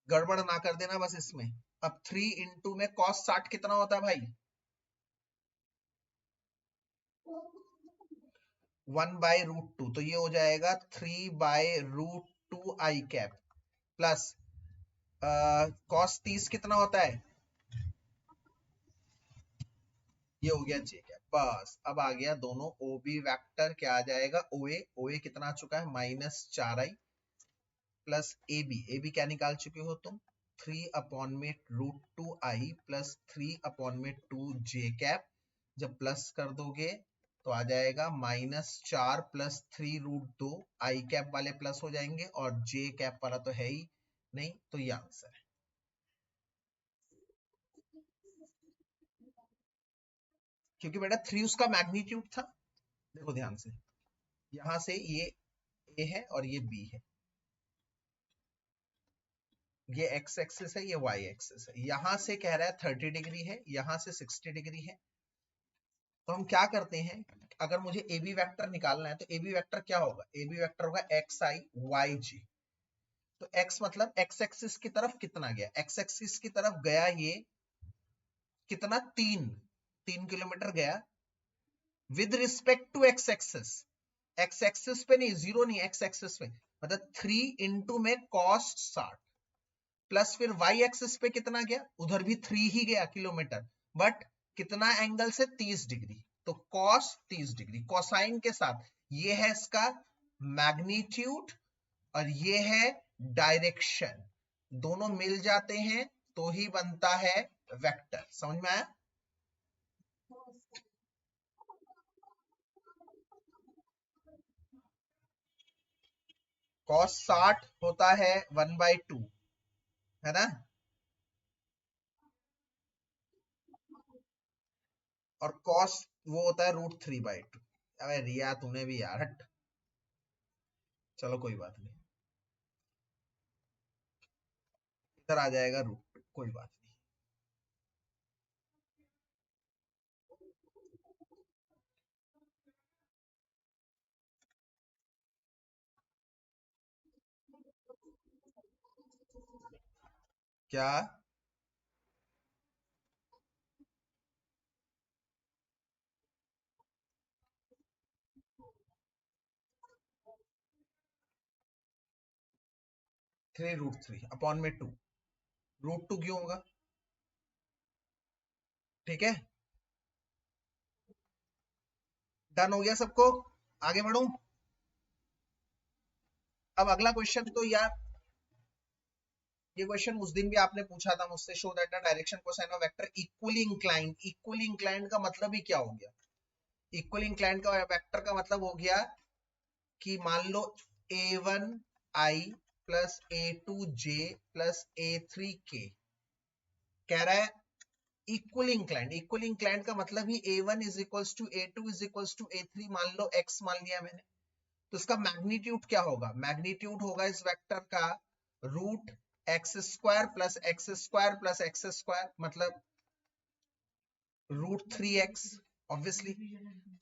A: गड़बड़ ना कर देना बस इसमें। अब 3 इंटू में cos 60 कितना होता है भाई? 1/√2, तो ये हो जाएगा 3/√2 आई कैप, प्लस cos 30 कितना होता है? ये हो गया जे कैप। बस अब आ गया दोनों ओ बी वैक्टर, क्या आ जाएगा? ओ ए कितना आ चुका है? -4i, प्लस ए बी क्या निकाल चुके हो तुम? 3/√2i प्लस 3/2 जे कैप। जब प्लस कर दोगे तो आ जाएगा -4 + 3√2, आई कैप वाले प्लस हो जाएंगे और जे कैप वाला तो है ही नहीं, तो ये आंसर है। क्योंकि बेटा 3 उसका मैग्नीट्यूड था। देखो ध्यान से, यहां से ये ए है और ये बी है, ये एक्स एक्सिस है, ये वाई एक्सिस है। यहां से कह रहा है 30 डिग्री है, यहां से 60 डिग्री है। तो हम क्या करते हैं, अगर मुझे ए बी वेक्टर निकालना है तो ए बी वेक्टर क्या होगा, ए बी वेक्टर होगा एक्स आई वाई जी। तो एक्स मतलब एक्स एक्सिस की तरफ कितना गया, एक्स एक्सिस की तरफ गया ये कितना, 3 किलोमीटर गया with respect to X axis. X axis पे नहीं, जीरो नहीं, एक्स एक्सिस पे, मतलब 3 इंटू में cos 60 प्लस फिर वाई एक्सिस पे कितना गया, उधर भी 3 ही गया किलोमीटर, बट कितना एंगल से, 30 डिग्री। तो cos 30 डिग्री कोसाइन के साथ, ये है इसका मैग्नीट्यूड और ये है डायरेक्शन, दोनों मिल जाते हैं तो ही बनता है वेक्टर। समझ में आया? cos 60 होता है 1/2, है ना, और cos वो होता है √3/2। अबे रिया तूने भी यार, हट। चलो कोई बात नहीं, इधर आ जाएगा √2, कोई बात नहीं। क्या 3√3 अपॉन में 2, √2 क्यों होगा, ठीक है, डन हो गया सबको, आगे बढ़ू। अब अगला क्वेश्चन तो यार, ये क्वेश्चन उस दिन भी आपने पूछा था मुझसे, show that the direction cosine of vector equally inclined. Equally inclined का मतलब ही क्या हो गया, इक्वली इंक्लाइंड का वेक्टर का मतलब हो गया कि मान लो a1i plus a2j plus a3k, कह रहा है इक्वली इंक्लाइंड। इक्वली इंक्लाइंड का मतलब ही a1 is equals to a2 is equals to a3, मान लो x मान लिया मैंने, तो इसका मैग्नीट्यूड क्या होगा, मैग्नीट्यूड होगा इस वेक्टर का √x² plus x² plus x², मतलब √3x ऑब्वियसली।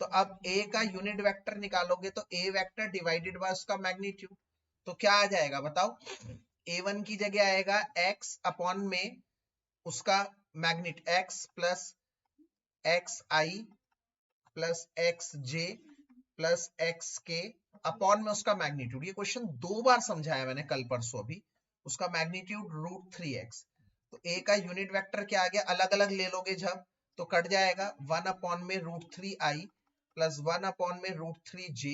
A: तो अब a का यूनिट वेक्टर निकालोगे तो a वेक्टर डिवाइडेड बाय उसका मैग्नीट्यूड, तो क्या आ जाएगा बताओ, a1 की जगह आएगा x अपॉन में उसका मैग्नीट x plus x I plus x J plus x के अपॉन में उसका मैग्नीट्यूड। ये क्वेश्चन 2 बार समझाया मैंने कल परसों अभी, उसका मैग्नीट्यूड √3x। तो a का यूनिट वेक्टर क्या आ गया, अलग अलग ले लोगे जब तो कट जाएगा, 1 अपॉन में √3i प्लस 1 अपॉन में √3j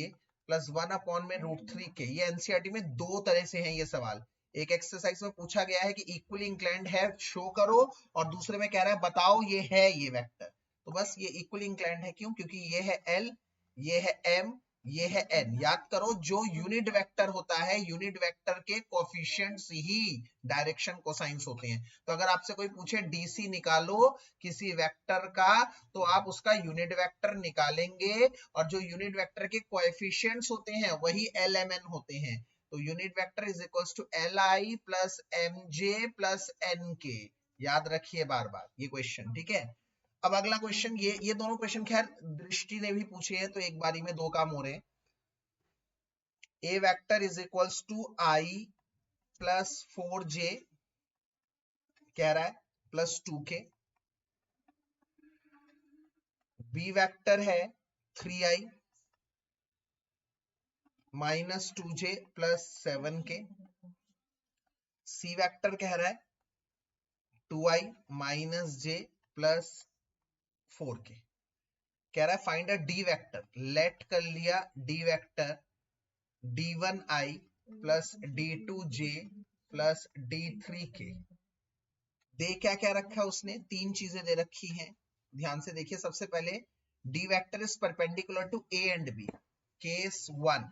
A: प्लस 1 अपॉन में √3k। ये एनसीईआरटी में 2 तरह से हैं ये सवाल, एक एक्सरसाइज में पूछा गया है कि इक्वली इंक्लाइंड है शो करो, और दूसरे में कह रहा है बताओ ये है ये वेक्टर। तो बस ये इक्वली इंक्लाइंड है, क्यों, क्योंकि ये है L, ये है M, ये है n। याद करो जो यूनिट वेक्टर होता है, यूनिट वेक्टर के कोफिशिएंट्स ही डायरेक्शन कोसाइंस होते हैं। तो अगर आपसे कोई पूछे डीसी निकालो किसी वेक्टर का, तो आप उसका यूनिट वेक्टर निकालेंगे, और जो यूनिट वेक्टर के कोएफिशिएंट्स होते हैं वही LMN होते हैं। तो unit vector is equals to LI plus MJ plus NK। याद रखिए बार बार ये क्वेश्चन, ठीक है। अब अगला क्वेश्चन, ये दोनों क्वेश्चन खैर दृष्टि ने भी पूछे हैं, तो एक बारी में 2 काम हो रहे हैं। A vector is equals to i plus 4j कह रहा है प्लस 2k, बी वेक्टर है 3i minus 2j plus 7k, C vector कह रहा है 2i minus j plus 4k। कह रहा है find a D vector, let कर लिया D vector d1i plus d2j plus d3k। दे क्या क्या रखा है उसने, 3 चीजें दे रखी हैं, ध्यान से देखिए। सबसे पहले D vector is perpendicular to A and B. Case 1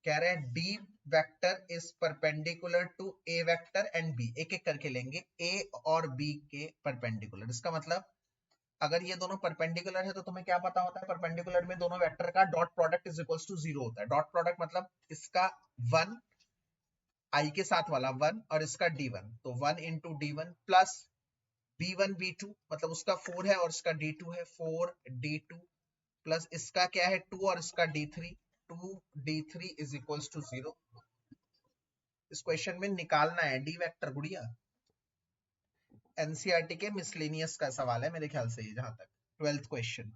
A: कह रहे हैं D vector is perpendicular to A vector and B. एक एक करके लेंगे, ए और बी के परपेंडिकुलर। इसका मतलब अगर ये दोनों परपेंडिकुलर है तो तुम्हें क्या पता होता है, परपेंडिकुलर में दोनों वेक्टर का dot product is equals to 0 होता है। डॉट प्रोडक्ट मतलब इसका 1 आई के साथ वाला 1 और इसका d1, तो 1 into d1 plus b1 b2 मतलब उसका 4 है और इसका d2 है, 4 d2 प्लस इसका क्या है 2 और इसका d3, 2 d3 is equals to 0। इस क्वेश्चन में निकालना है डी वेक्टर गुड़िया। एनसीईआरटी के मिसलेनियस का सवाल है मेरे ख्याल से ये, जहां तक 12th क्वेश्चन,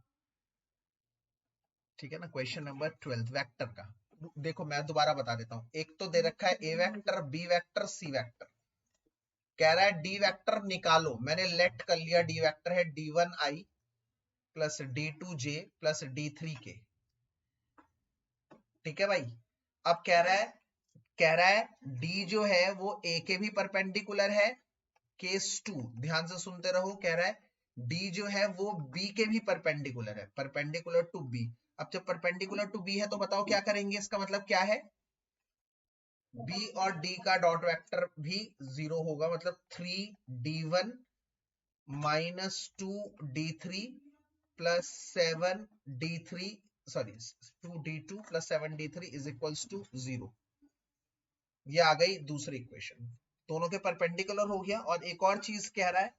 A: ठीक है ना। क्वेश्चन नंबर 12 वेक्टर का देखो, मैं दोबारा बता देता हूं। एक तो दे रखा है ए vector, B vector, C vector. कह रहा है डी वेक्टर निकालो, मैंने लेट कर लिया डी वेक्टर है d1i plus d2j plus d3k, ठीक है भाई। अब कह रहा है d जो है वो a के भी परपेंडिकुलर है। केस 2 ध्यान से सुनते रहो। कह रहा है d जो है वो b के भी परपेंडिकुलर है, परपेंडिकुलर टू b। अब जब परपेंडिकुलर टू b है तो बताओ क्या करेंगे, इसका मतलब क्या है, b और d का डॉट वेक्टर भी 0 होगा, मतलब 3d1 minus 2d3 plus 7d3 sorry 2d2 plus 7d3 is equals to 0। ये आ गई दूसरी इक्वेशन, दोनों के परपेंडिकुलर हो गया। और एक और चीज कह रहा है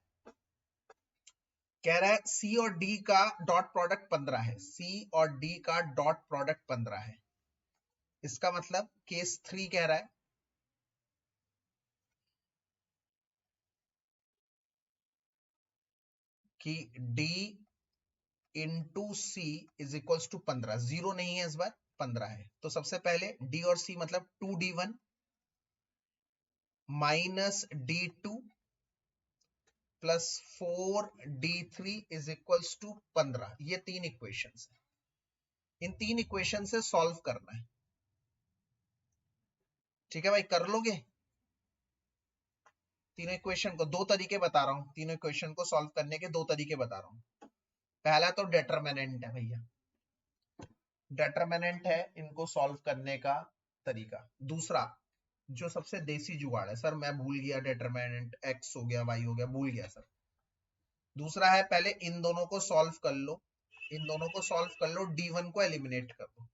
A: सी और डी का डॉट प्रोडक्ट 15 है, सी और डी का डॉट प्रोडक्ट 15 है। इसका मतलब केस 3 कह रहा है कि D into C is equals to 15, 0 नहीं है इस बार, 15 है। तो सबसे पहले D और C मतलब 2d1 minus d2 plus 4d3 is equals to 15। ये तीन इक्वेशंस है, इन तीन इक्वेशन से सॉल्व करना है, ठीक है भाई। कर लोगे तीनों इक्वेशन को? दो तरीके बता रहा हूं, तीनों इक्वेशन को सॉल्व करने के दो तरीके बता रहा हूं। पहला तो डिटरमिनेंट है भैया, डिटरमिनेंट है इनको सॉल्व करने का तरीका। दूसरा जो सबसे देसी जुगाड़ है, सर मैं भूल गया डिटरमिनेंट एक्स हो गया वाई हो गया, भूल गया सर। दूसरा है पहले इन दोनों को सॉल्व कर लो, इन दोनों को सॉल्व कर लो, d1 को एलिमिनेट कर दो।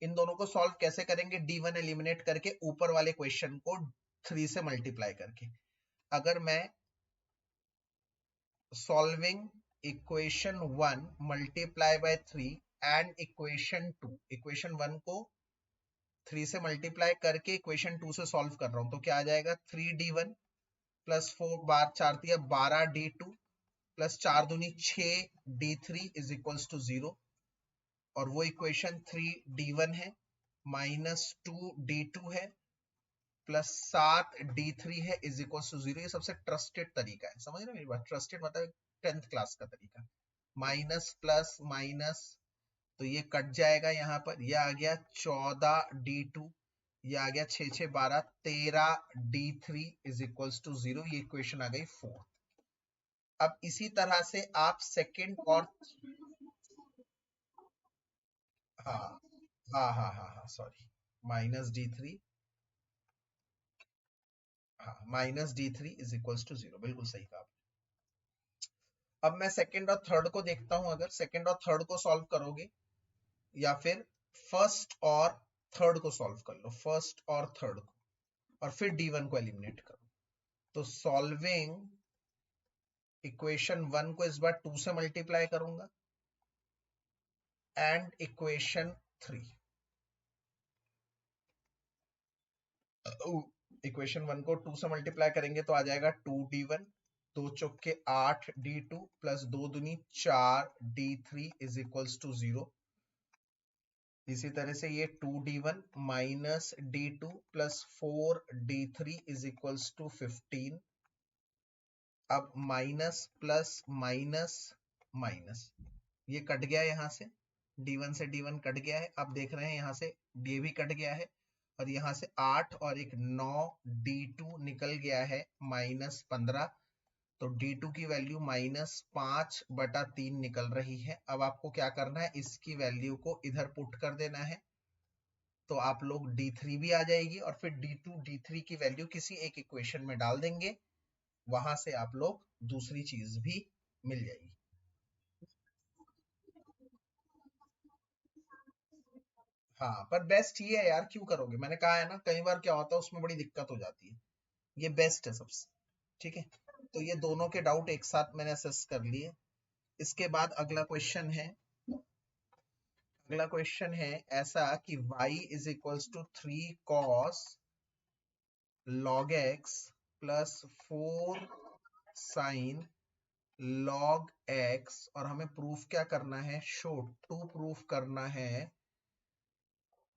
A: इन दोनों को सॉल्व कैसे करेंगे, d1 एलिमिनेट करके ऊपर वाले क्वेश्चन को 3 से मल्टीप्लाई करके। अगर मैं solving equation 1 multiply by 3 and equation 2, equation 1 को 3 से मल्टीप्लाई करके इक्वेशन 2 से सॉल्व कर रहा हूं, तो क्या आ जाएगा 3d1 प्लस 4 बार 4 दिया 12d2 प्लस 4 दूनी 6d3 इज इक्वल्स टू 0। और वो इक्वेशन 3d1 है माइनस 2d2 है प्लस 7d3 है इज इक्वल्स टू 0। ये सबसे ट्रस्टेड तरीका है, समझ रहे मेरी बात, ट्रस्टेड मतलब 10th क्लास का तरीका। माइनस प्लस माइनस, तो ये कट जाएगा यहाँ पर, ये आ गया 14d2, ये आ गया 6 6 12 13d3 इज इक्वल्स टू 0। ये इक्वेशन आ गई 4। अब इसी तरह से आप सेकंड और हाँ हाँ सॉरी -d3, हाँ -d3 इज इक्वल्स टू 0, बिल्कुल सही कहा। अब मैं सेकंड और थर्ड को देखता हूं, अगर सेकंड और थर्ड को सॉल्व करोगे या फिर फर्स्ट और थर्ड को सॉल्व कर लो, फर्स्ट और थर्ड को, और फिर d1 को एलिमिनेट करो। तो सॉल्विंग इक्वेशन 1 को इस बार 2 से मल्टीप्लाई करूंगा एंड इक्वेशन 3, इक्वेशन 1 को 2 से मल्टीप्लाई करेंगे तो आ जाएगा 2d1, 2 चौके 8d2 प्लस 2 दूनी 4d3 इज इक्वल्स टू 0। इसी तरह से ये 2d1 minus d2 plus 4d3 is equals to 15। अब माइनस प्लस माइनस माइनस, ये कट गया यहाँ से, d1 से d1 कट गया है। अब देख रहे हैं यहाँ से ये भी कट गया है, और यहाँ से 8 और एक 9 d2 निकल गया है -15। तो d2 की वैल्यू -5/3 निकल रही है। अब आपको क्या करना है, इसकी वैल्यू को इधर पुट कर देना है, तो आप लोग d3 भी आ जाएगी और फिर d2 d3 की वैल्यू किसी एक इक्वेशन में डाल देंगे, वहां से आप लोग दूसरी चीज भी मिल जाएगी। हाँ, पर बेस्ट ये है यार, क्यों करोगे, मैंने कहा है ना, कई बार क्या होता है उसमें बड़ी दिक्कत हो जाती है, ये बेस्ट है सबसे। ठीक है, तो ये दोनों के डाउट एक साथ मैंने असेस कर लिए। इसके बाद अगला क्वेश्चन है ऐसा कि y is equals to 3 cos log x plus 4 sin log x, और हमें प्रूफ क्या करना है, टू प्रूफ करना है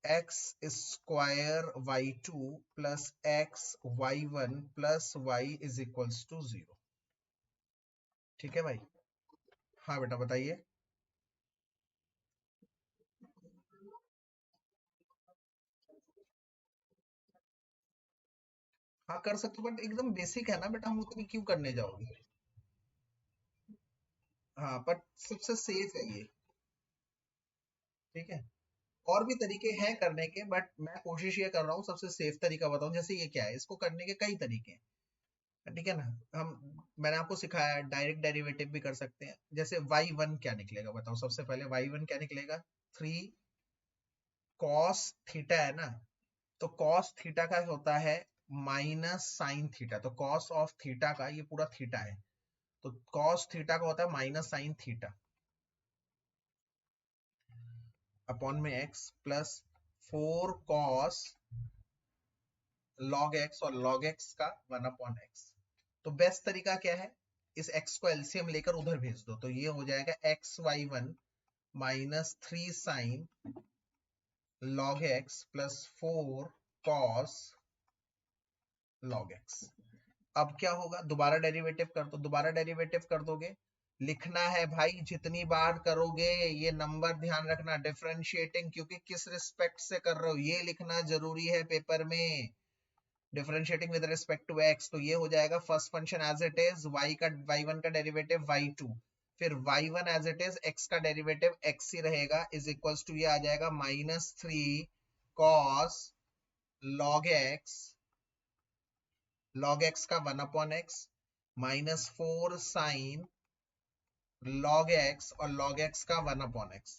A: x square y2 plus x y1 plus y is equals to 0। ठीक है भाई? हाँ बेटा बताइए। हाँ कर सकते हो, बट एकदम बेसिक है ना बेटा, हम उतनी क्यों करने जाओगे। हाँ, पर सबसे सेफ है ये। ठीक है, और भी तरीके हैं करने के, बट मैं कोशिश ये कर रहा हूँ सबसे सेफ तरीका बताऊं। जैसे ये क्या है, इसको करने के कई तरीके हैं, ठीक है ना। हम मैंने आपको सिखाया डायरेक्ट डेरिवेटिव भी कर सकते हैं। जैसे y1 क्या निकलेगा बताओ, सबसे पहले y1 क्या निकलेगा, 3 cos थीटा है ना, तो cos थीटा का होता है -sin थीटा, तो cos ऑफ थीटा का, ये पूरा थीटा है, तो cos थीटा का होता है -sin थीटा अपॉन में x plus 4 cos log x, और log x का 1/x। तो बेस्ट तरीका क्या है, इस x को एलसीएम लेकर उधर भेज दो, तो ये हो जाएगा xy1 -3 sin log x plus 4 cos log x। अब क्या होगा, दोबारा डेरिवेटिव कर दो, दोबारा डेरिवेटिव कर दोगे, लिखना है भाई जितनी बार करोगे, ये नंबर ध्यान रखना, डिफरेंशिएटिंग क्योंकि किस रिस्पेक्ट से कर रहे हो ये लिखना जरूरी है पेपर में। Differentiating with respect to x, तो ये हो जाएगा first function as it is, y1 का डेरिवेटिव y2, फिर y1 as it is, x का डेरिवेटिव x ही रहेगा, इज इक्वल्स टू ये आ जाएगा -3 cos log x का 1/x -4 sin log x, और log x का 1/x।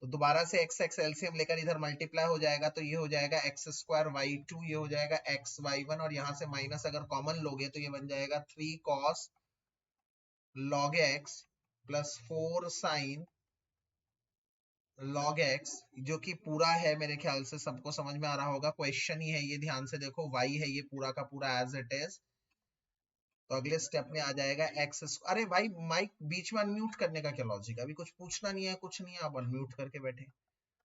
A: तो दोबारा से x x एलसीएम लेकर इधर मल्टीप्लाई हो जाएगा, तो ये हो जाएगा x2y2, ये हो जाएगा xy1, और यहाँ से माइनस अगर कॉमन लोगे तो ये बन जाएगा 3 cos log x plus 4 sin log x, जो कि पूरा है, मेरे ख्याल से सबको समझ में आ रहा होगा, क्वेश्चन ही है ये, ध्यान से देखो, y है ये पूरा का पूरा एज इट इज। तो अगले स्टेप में आ जाएगा एक्स, अरे भाई माइक बीच में अनम्यूट करने का क्या लॉजिक है, अभी कुछ पूछना नहीं है, कुछ नहीं है, आप अनम्यूट करके बैठे।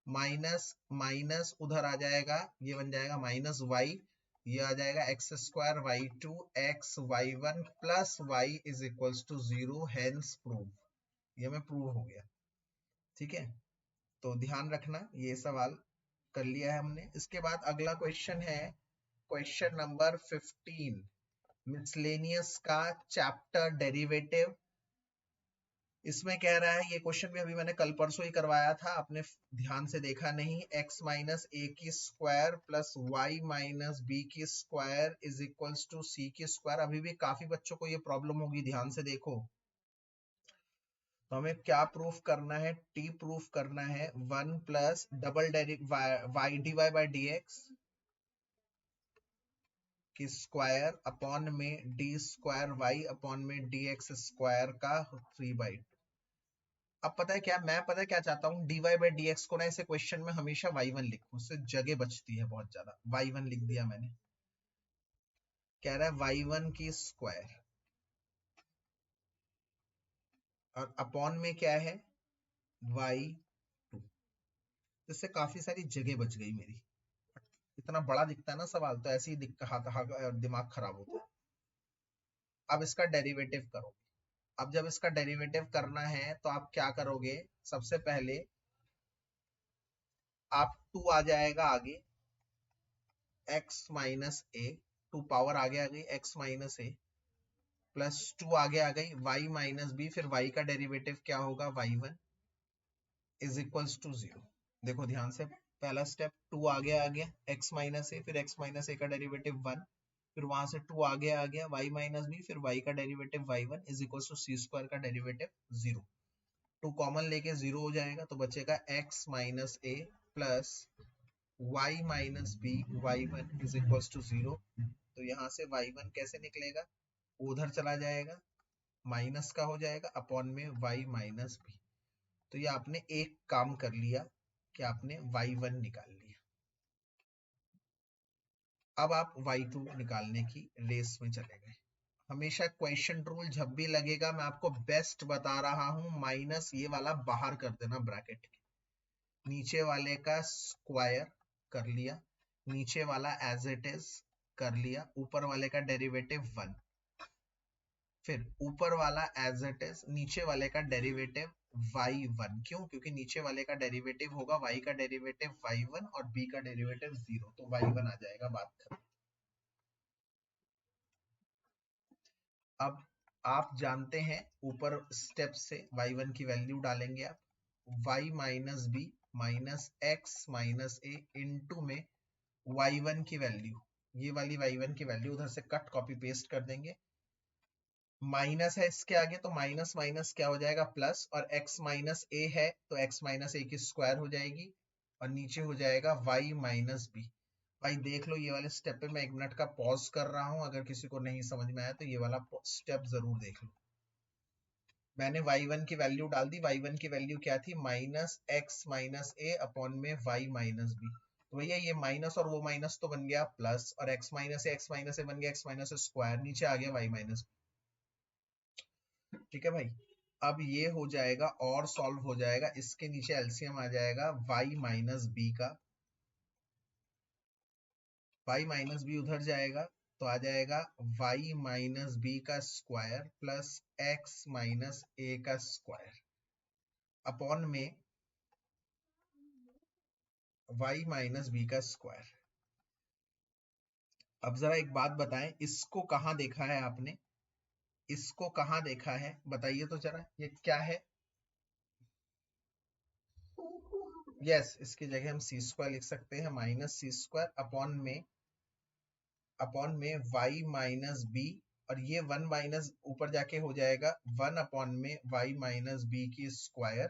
A: माइनस माइनस उधर आ जाएगा, ये बन जाएगा -y, ये आ जाएगा x2y2 xy1 plus y is equals to 0, hence prove. ये में प्रूव हो गया। ठीक है, तो ध्यान रखना ये सवाल कर लिया है हमने। इसके बाद अगला क्वेश्चन है क्वेश्चन नंबर 15, मिसलेनियस का चैप्टर डेरिवेटिव। इसमें कह रहा है, ये क्वेश्चन भी अभी मैंने कल परसों ही करवाया था, आपने ध्यान से देखा नहीं, x माइनस ए की square plus y minus B की square is equals to C की स्क्वायर। अभी भी काफी बच्चों को ये प्रॉब्लम होगी, ध्यान से देखो। तो हमें क्या प्रूफ करना है, t प्रूफ करना है, 1 plus double y dy by D x की स्क्वायर अपॉन में डी स्क्वायर वाई अपॉन में डी एक्स स्क्वायर का 3/2। अब पता है क्या, मैं पता है क्या चाहता हूँ, dy बाई डी एक्स को ना ऐसे क्वेश्चन में हमेशा y1 लिखूं, उससे जगह बचती है बहुत ज्यादा। y1 लिख दिया मैंने, कह रहा है y1 की स्क्वायर, और अपॉन में क्या है, y2। इससे काफी सारी जगह बच गई मेरी। इतना बड़ा दिखता है ना सवाल, तो ऐसे ही दिमाग खराब होता है। अब इसका डेरिवेटिव करो। अब जब इसका डेरिवेटिव करना है तो आप क्या करोगे, सबसे पहले आप 2 आ जाएगा आगे, x माइनस ए, 2 पावर आगे आ गई x माइनस ए, प्लस 2 आगे आ गई y माइनस बी, फिर y का डेरिवेटिव क्या होगा y1 इज इक्वल्स टू 0। देखो ध्यान से, पहला स्टेप 2 आगे आ गया x माइनस ए, फिर x माइनस ए का डेरिवेटिव 1, फिर वहां से 2 आगे आ गया y माइनस बी, फिर y का derivative y1 is equals to C square का डेरिवेटिव 0। 2 कॉमन लेके 0 हो जाएगा तो बचेगा x minus A plus y minus B y1 is equals to 0। तो यहाँ से y1 कैसे निकलेगा, उधर चला जाएगा, माइनस का हो जाएगा अपॉन में y माइनस बी। तो ये आपने एक काम कर लिया कि आपने y1 निकाल लिया। अब आप y2 निकालने की रेस में चले गए। हमेशा क्वेश्चन रूल जब भी लगेगा, मैं आपको बेस्ट बता रहा हूं, माइनस ये वाला बाहर कर देना ब्रैकेट के, नीचे वाले का स्क्वायर कर लिया, नीचे वाला एज इट इज कर लिया, ऊपर वाले का डेरिवेटिव 1, फिर ऊपर वाला एज इट इज, नीचे वाले का डेरिवेटिव y1। क्यों? क्योंकि नीचे वाले का डेरिवेटिव होगा y का डेरिवेटिव y1 और b का डेरिवेटिव 0, तो y1 आ जाएगा, बात खत्म। अब आप जानते हैं ऊपर स्टेप से y1 की वैल्यू डालेंगे आप, y minus b minus x minus a into में y1 की वैल्यू, ये वाली y1 की वैल्यू उधर से कट कॉपी पेस्ट कर देंगे, माइनस है इसके आगे तो माइनस माइनस क्या हो जाएगा प्लस, और x माइनस ए है तो x माइनस ए की स्क्वायर हो जाएगी, और नीचे हो जाएगा y माइनस बी। भाई देख लो ये वाले स्टेप पे मैं 1 मिनट का पॉज कर रहा हूं, अगर किसी को नहीं समझ में आया तो ये वाला स्टेप जरूर देख लो। मैंने y1 की वैल्यू डाल दी, y1 की वैल्यू क्या थी, माइनस एक्स माइनस ए अपॉन में y माइनस बी। तो भैया ये माइनस और वो माइनस तो बन गया प्लस, और x माइनस ए बन गया x माइनस स्क्वायर, नीचे आ गया y माइनस बी। ठीक है भाई, अब ये हो जाएगा और सॉल्व हो जाएगा, इसके नीचे एलसीएम आ जाएगा y माइनस बी का, y माइनस बी उधर जाएगा तो आ जाएगा y माइनस बी का स्क्वायर प्लस x माइनस ए का स्क्वायर अपॉन में y माइनस बी का स्क्वायर। अब जरा एक बात बताएं, इसको कहां देखा है आपने, इसको कहां देखा है बताइए तो जरा, ये क्या है। यस, इसकी जगह हम सी स्क्वायर लिख सकते हैं, माइनस सी स्क्वायर अपॉन में y माइनस बी, और ये 1 माइनस ऊपर जाके हो जाएगा 1 अपॉन में y माइनस बी की स्क्वायर,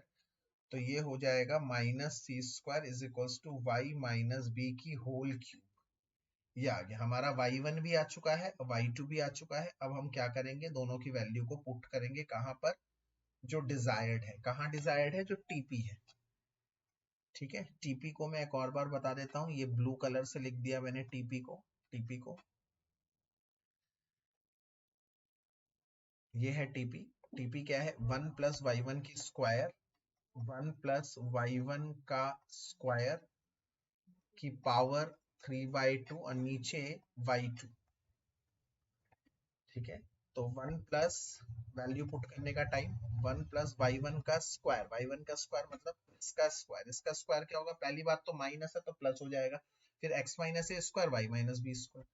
A: तो ये हो जाएगा minus C square is equals to Y minus B की होल क्यूब। ये आ गया हमारा, y1 भी आ चुका है, y2 भी आ चुका है। अब हम क्या करेंगे, दोनों की वैल्यू को पुट करेंगे कहां पर, जो डिजायर्ड है। कहां डिजायर्ड है, जो टीपी है। ठीक है, टीपी को मैं एक और बार बता देता हूं, ये ब्लू कलर से लिख दिया मैंने टीपी को, ये है टीपी। टीपी क्या है, 1 प्लस y1 की स्क्वायर, 1 प्लस y1 का स्क्वायर की पावर 3/2 और नीचे y2। ठीक है, तो 1 प्लस वैल्यू पुट करने का टाइम, 1 प्लस y1 का स्क्वायर, y1 का स्क्वायर मतलब इसका स्क्वायर, इसका स्क्वायर क्या होगा, पहली बात तो माइनस है तो प्लस हो जाएगा, फिर x minus a square y minus B square,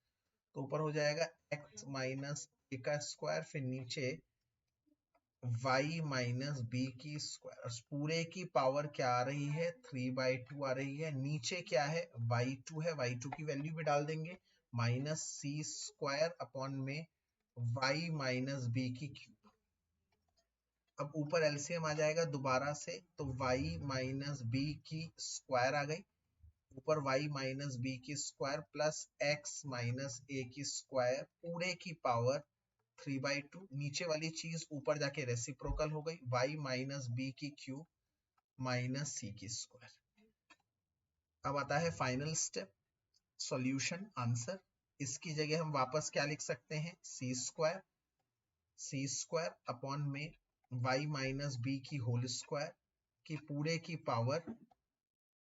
A: तो ऊपर हो जाएगा x माइनस ए का स्क्वायर, फिर नीचे y माइनस बी की स्क्वायर, पूरे की पावर क्या आ रही है 3/2 आ रही है, नीचे क्या है y2 है, y2 की वैल्यू भी डाल देंगे, माइनस सी स्क्वायर अपॉन में y माइनस बी की क्यूब। अब ऊपर एलसीएम आ जाएगा दोबारा से, तो y माइनस बी की स्क्वायर आ गई, ऊपर y माइनस बी की square plus x minus A की स्क्वायर, पूरे की पावर 3/2, नीचे वाली चीज ऊपर जाके रेसिप्रोकल हो गई, y माइनस बी की क्यूब माइनस सी की स्क्वायर। अब आता है फाइनल स्टेप, सॉल्यूशन आंसर। इसकी जगह हम वापस क्या लिख सकते हैं, सी स्क्वायर अपॉन में y माइनस बी की होल स्क्वायर की पूरे की पावर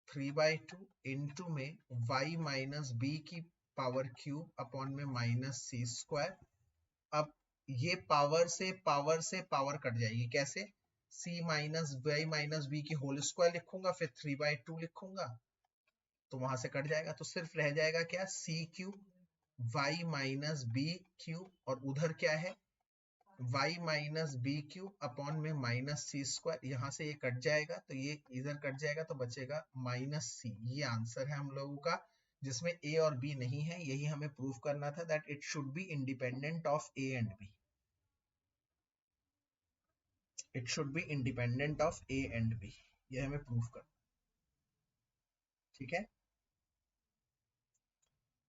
A: 3/2 इंटू में y माइनस बी की पावर क्यूब अपॉन में माइनस सी स्क्वायर। अब ये पावर से पावर कट जाएगी, कैसे, c minus Y minus B की होल स्क्वायर लिखूंगा, फिर 3/2 लिखूंगा तो वहां से कट जाएगा, तो सिर्फ रह जाएगा क्या, c cube Y minus B cube, और उधर क्या है y minus B cube upon में माइनस सी स्क्वायर, यहाँ से ये कट जाएगा तो ये इधर कट जाएगा तो बचेगा माइनस सी। ये आंसर है हम लोगों का, जिसमें a और b नहीं है। यही हमें प्रूव करना था, that it should be independent of a and b। It should be independent of a and b, ये हमें प्रूव करना। ठीक है,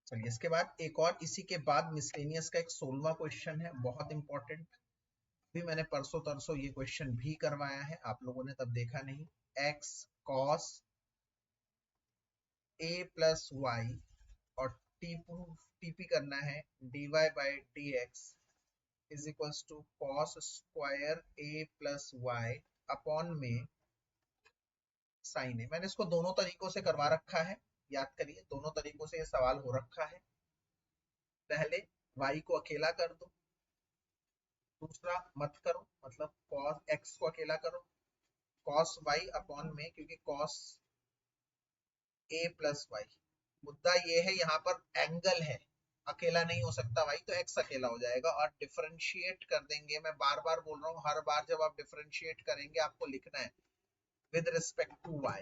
A: चलिए इसके बाद एक और, इसी के बाद मिसलेनियस का एक 16वां क्वेश्चन है, बहुत इंपॉर्टेंट। भी मैंने परसों तरसों ये क्वेश्चन भी करवाया है, आप लोगों ने तब देखा नहीं। x cos a plus Y और टीपी करना है dy by D X is equals to cos square a plus Y upon में साइन ए। मैंने इसको दोनों तरीकों से करवा रखा है, याद करिए, दोनों तरीकों से ये सवाल हो रखा है। पहले y को अकेला कर दो, दूसरा मत करो, मतलब cos x को अकेला करो, cos y अपॉन में, क्योंकि cos a प्लस वाई। मुद्दा ये है यहाँ पर एंगल है, अकेला नहीं हो सकता y, तो x अकेला हो जाएगा और डिफरेंशिएट कर देंगे। मैं बार बार बोल रहा हूँ, हर बार जब आप डिफरेंशिएट करेंगे आपको लिखना है विद रिस्पेक्ट टू y।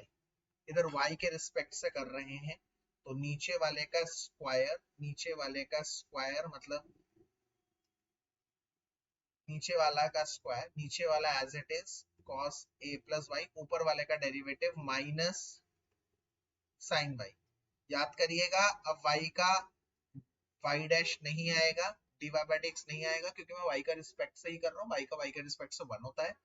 A: इधर y के रिस्पेक्ट से कर रहे हैं, तो नीचे वाले का स्क्वायर, नीचे वाले का स्क्वायर मतलब नीचे वाला का स्क्वायर, नीचे वाला as it is cos a plus Y, ऊपर वाले का डेरिवेटिव माइनस साइन y। याद करिएगा, अब y का y डैश नहीं आएगा, dy बाई dx नहीं आएगा, क्योंकि मैं y का रिस्पेक्ट से ही कर रहा हूँ। y का रिस्पेक्ट से 1 होता है,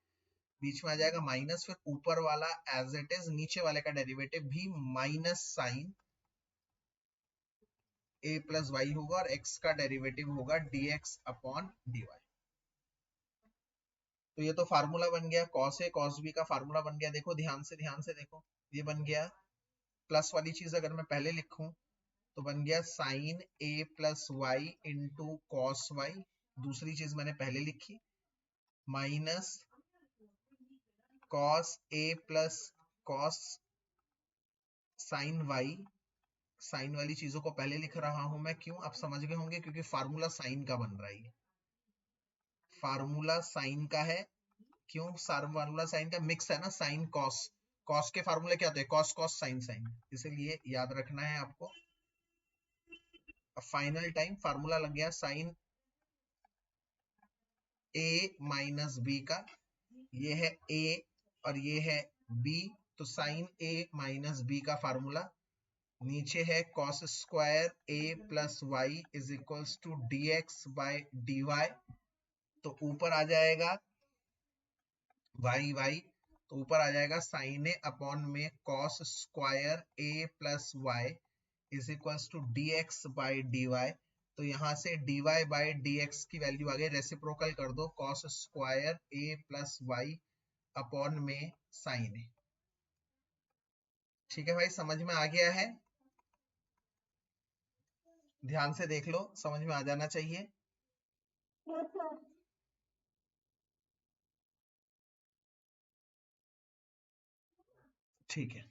A: बीच में आ जाएगा माइनस, फिर ऊपर वाला एज इट इज, नीचे वाले का डेरिवेटिव भी minus sine a plus Y होगा और x का डेरिवेटिव होगा dx अपॉन dy। तो ये तो फार्मूला बन गया, cos a cos b का फार्मूला बन गया। देखो ध्यान से देखो, ये बन गया। प्लस वाली चीज अगर मैं पहले लिखूं तो बन गया sine a plus Y into cos Y. दूसरी चीज मैंने पहले लिखी, minus cos a plus cos sine Y. Sine वाली चीजों को पहले लिख रहा हूं मैं, क्यों, आप समझ गए होंगे, क्योंकि फार्मूला साइन का बन रहा है, फार्मूला साइन का है। क्यों फार्मूला साइन का, मिक्स है ना, साइन कॉस, कॉस के फार्मूले क्या होते हैं, कॉस कॉस साइन साइन, इसीलिए याद रखना है आपको। अब फाइनल टाइम फार्मूला लग गया साइन a माइनस बी का, ये है a और ये है b, तो साइन a माइनस बी का फार्मूला। नीचे है cos square a plus Y is equals to dx by dy, तो ऊपर आ जाएगा y, तो ऊपर आ जाएगा साइन ए अपॉन में cos square a plus Y is equals to dx by dy। तो यहाँ से dy बाई dx की वैल्यू आ गई, रेसिप्रोकल कर दो, cos square a plus Y upon में साइन ए। ठीक है भाई, समझ में आ गया है, ध्यान से देख लो, समझ में आ जाना चाहिए। ठीक है,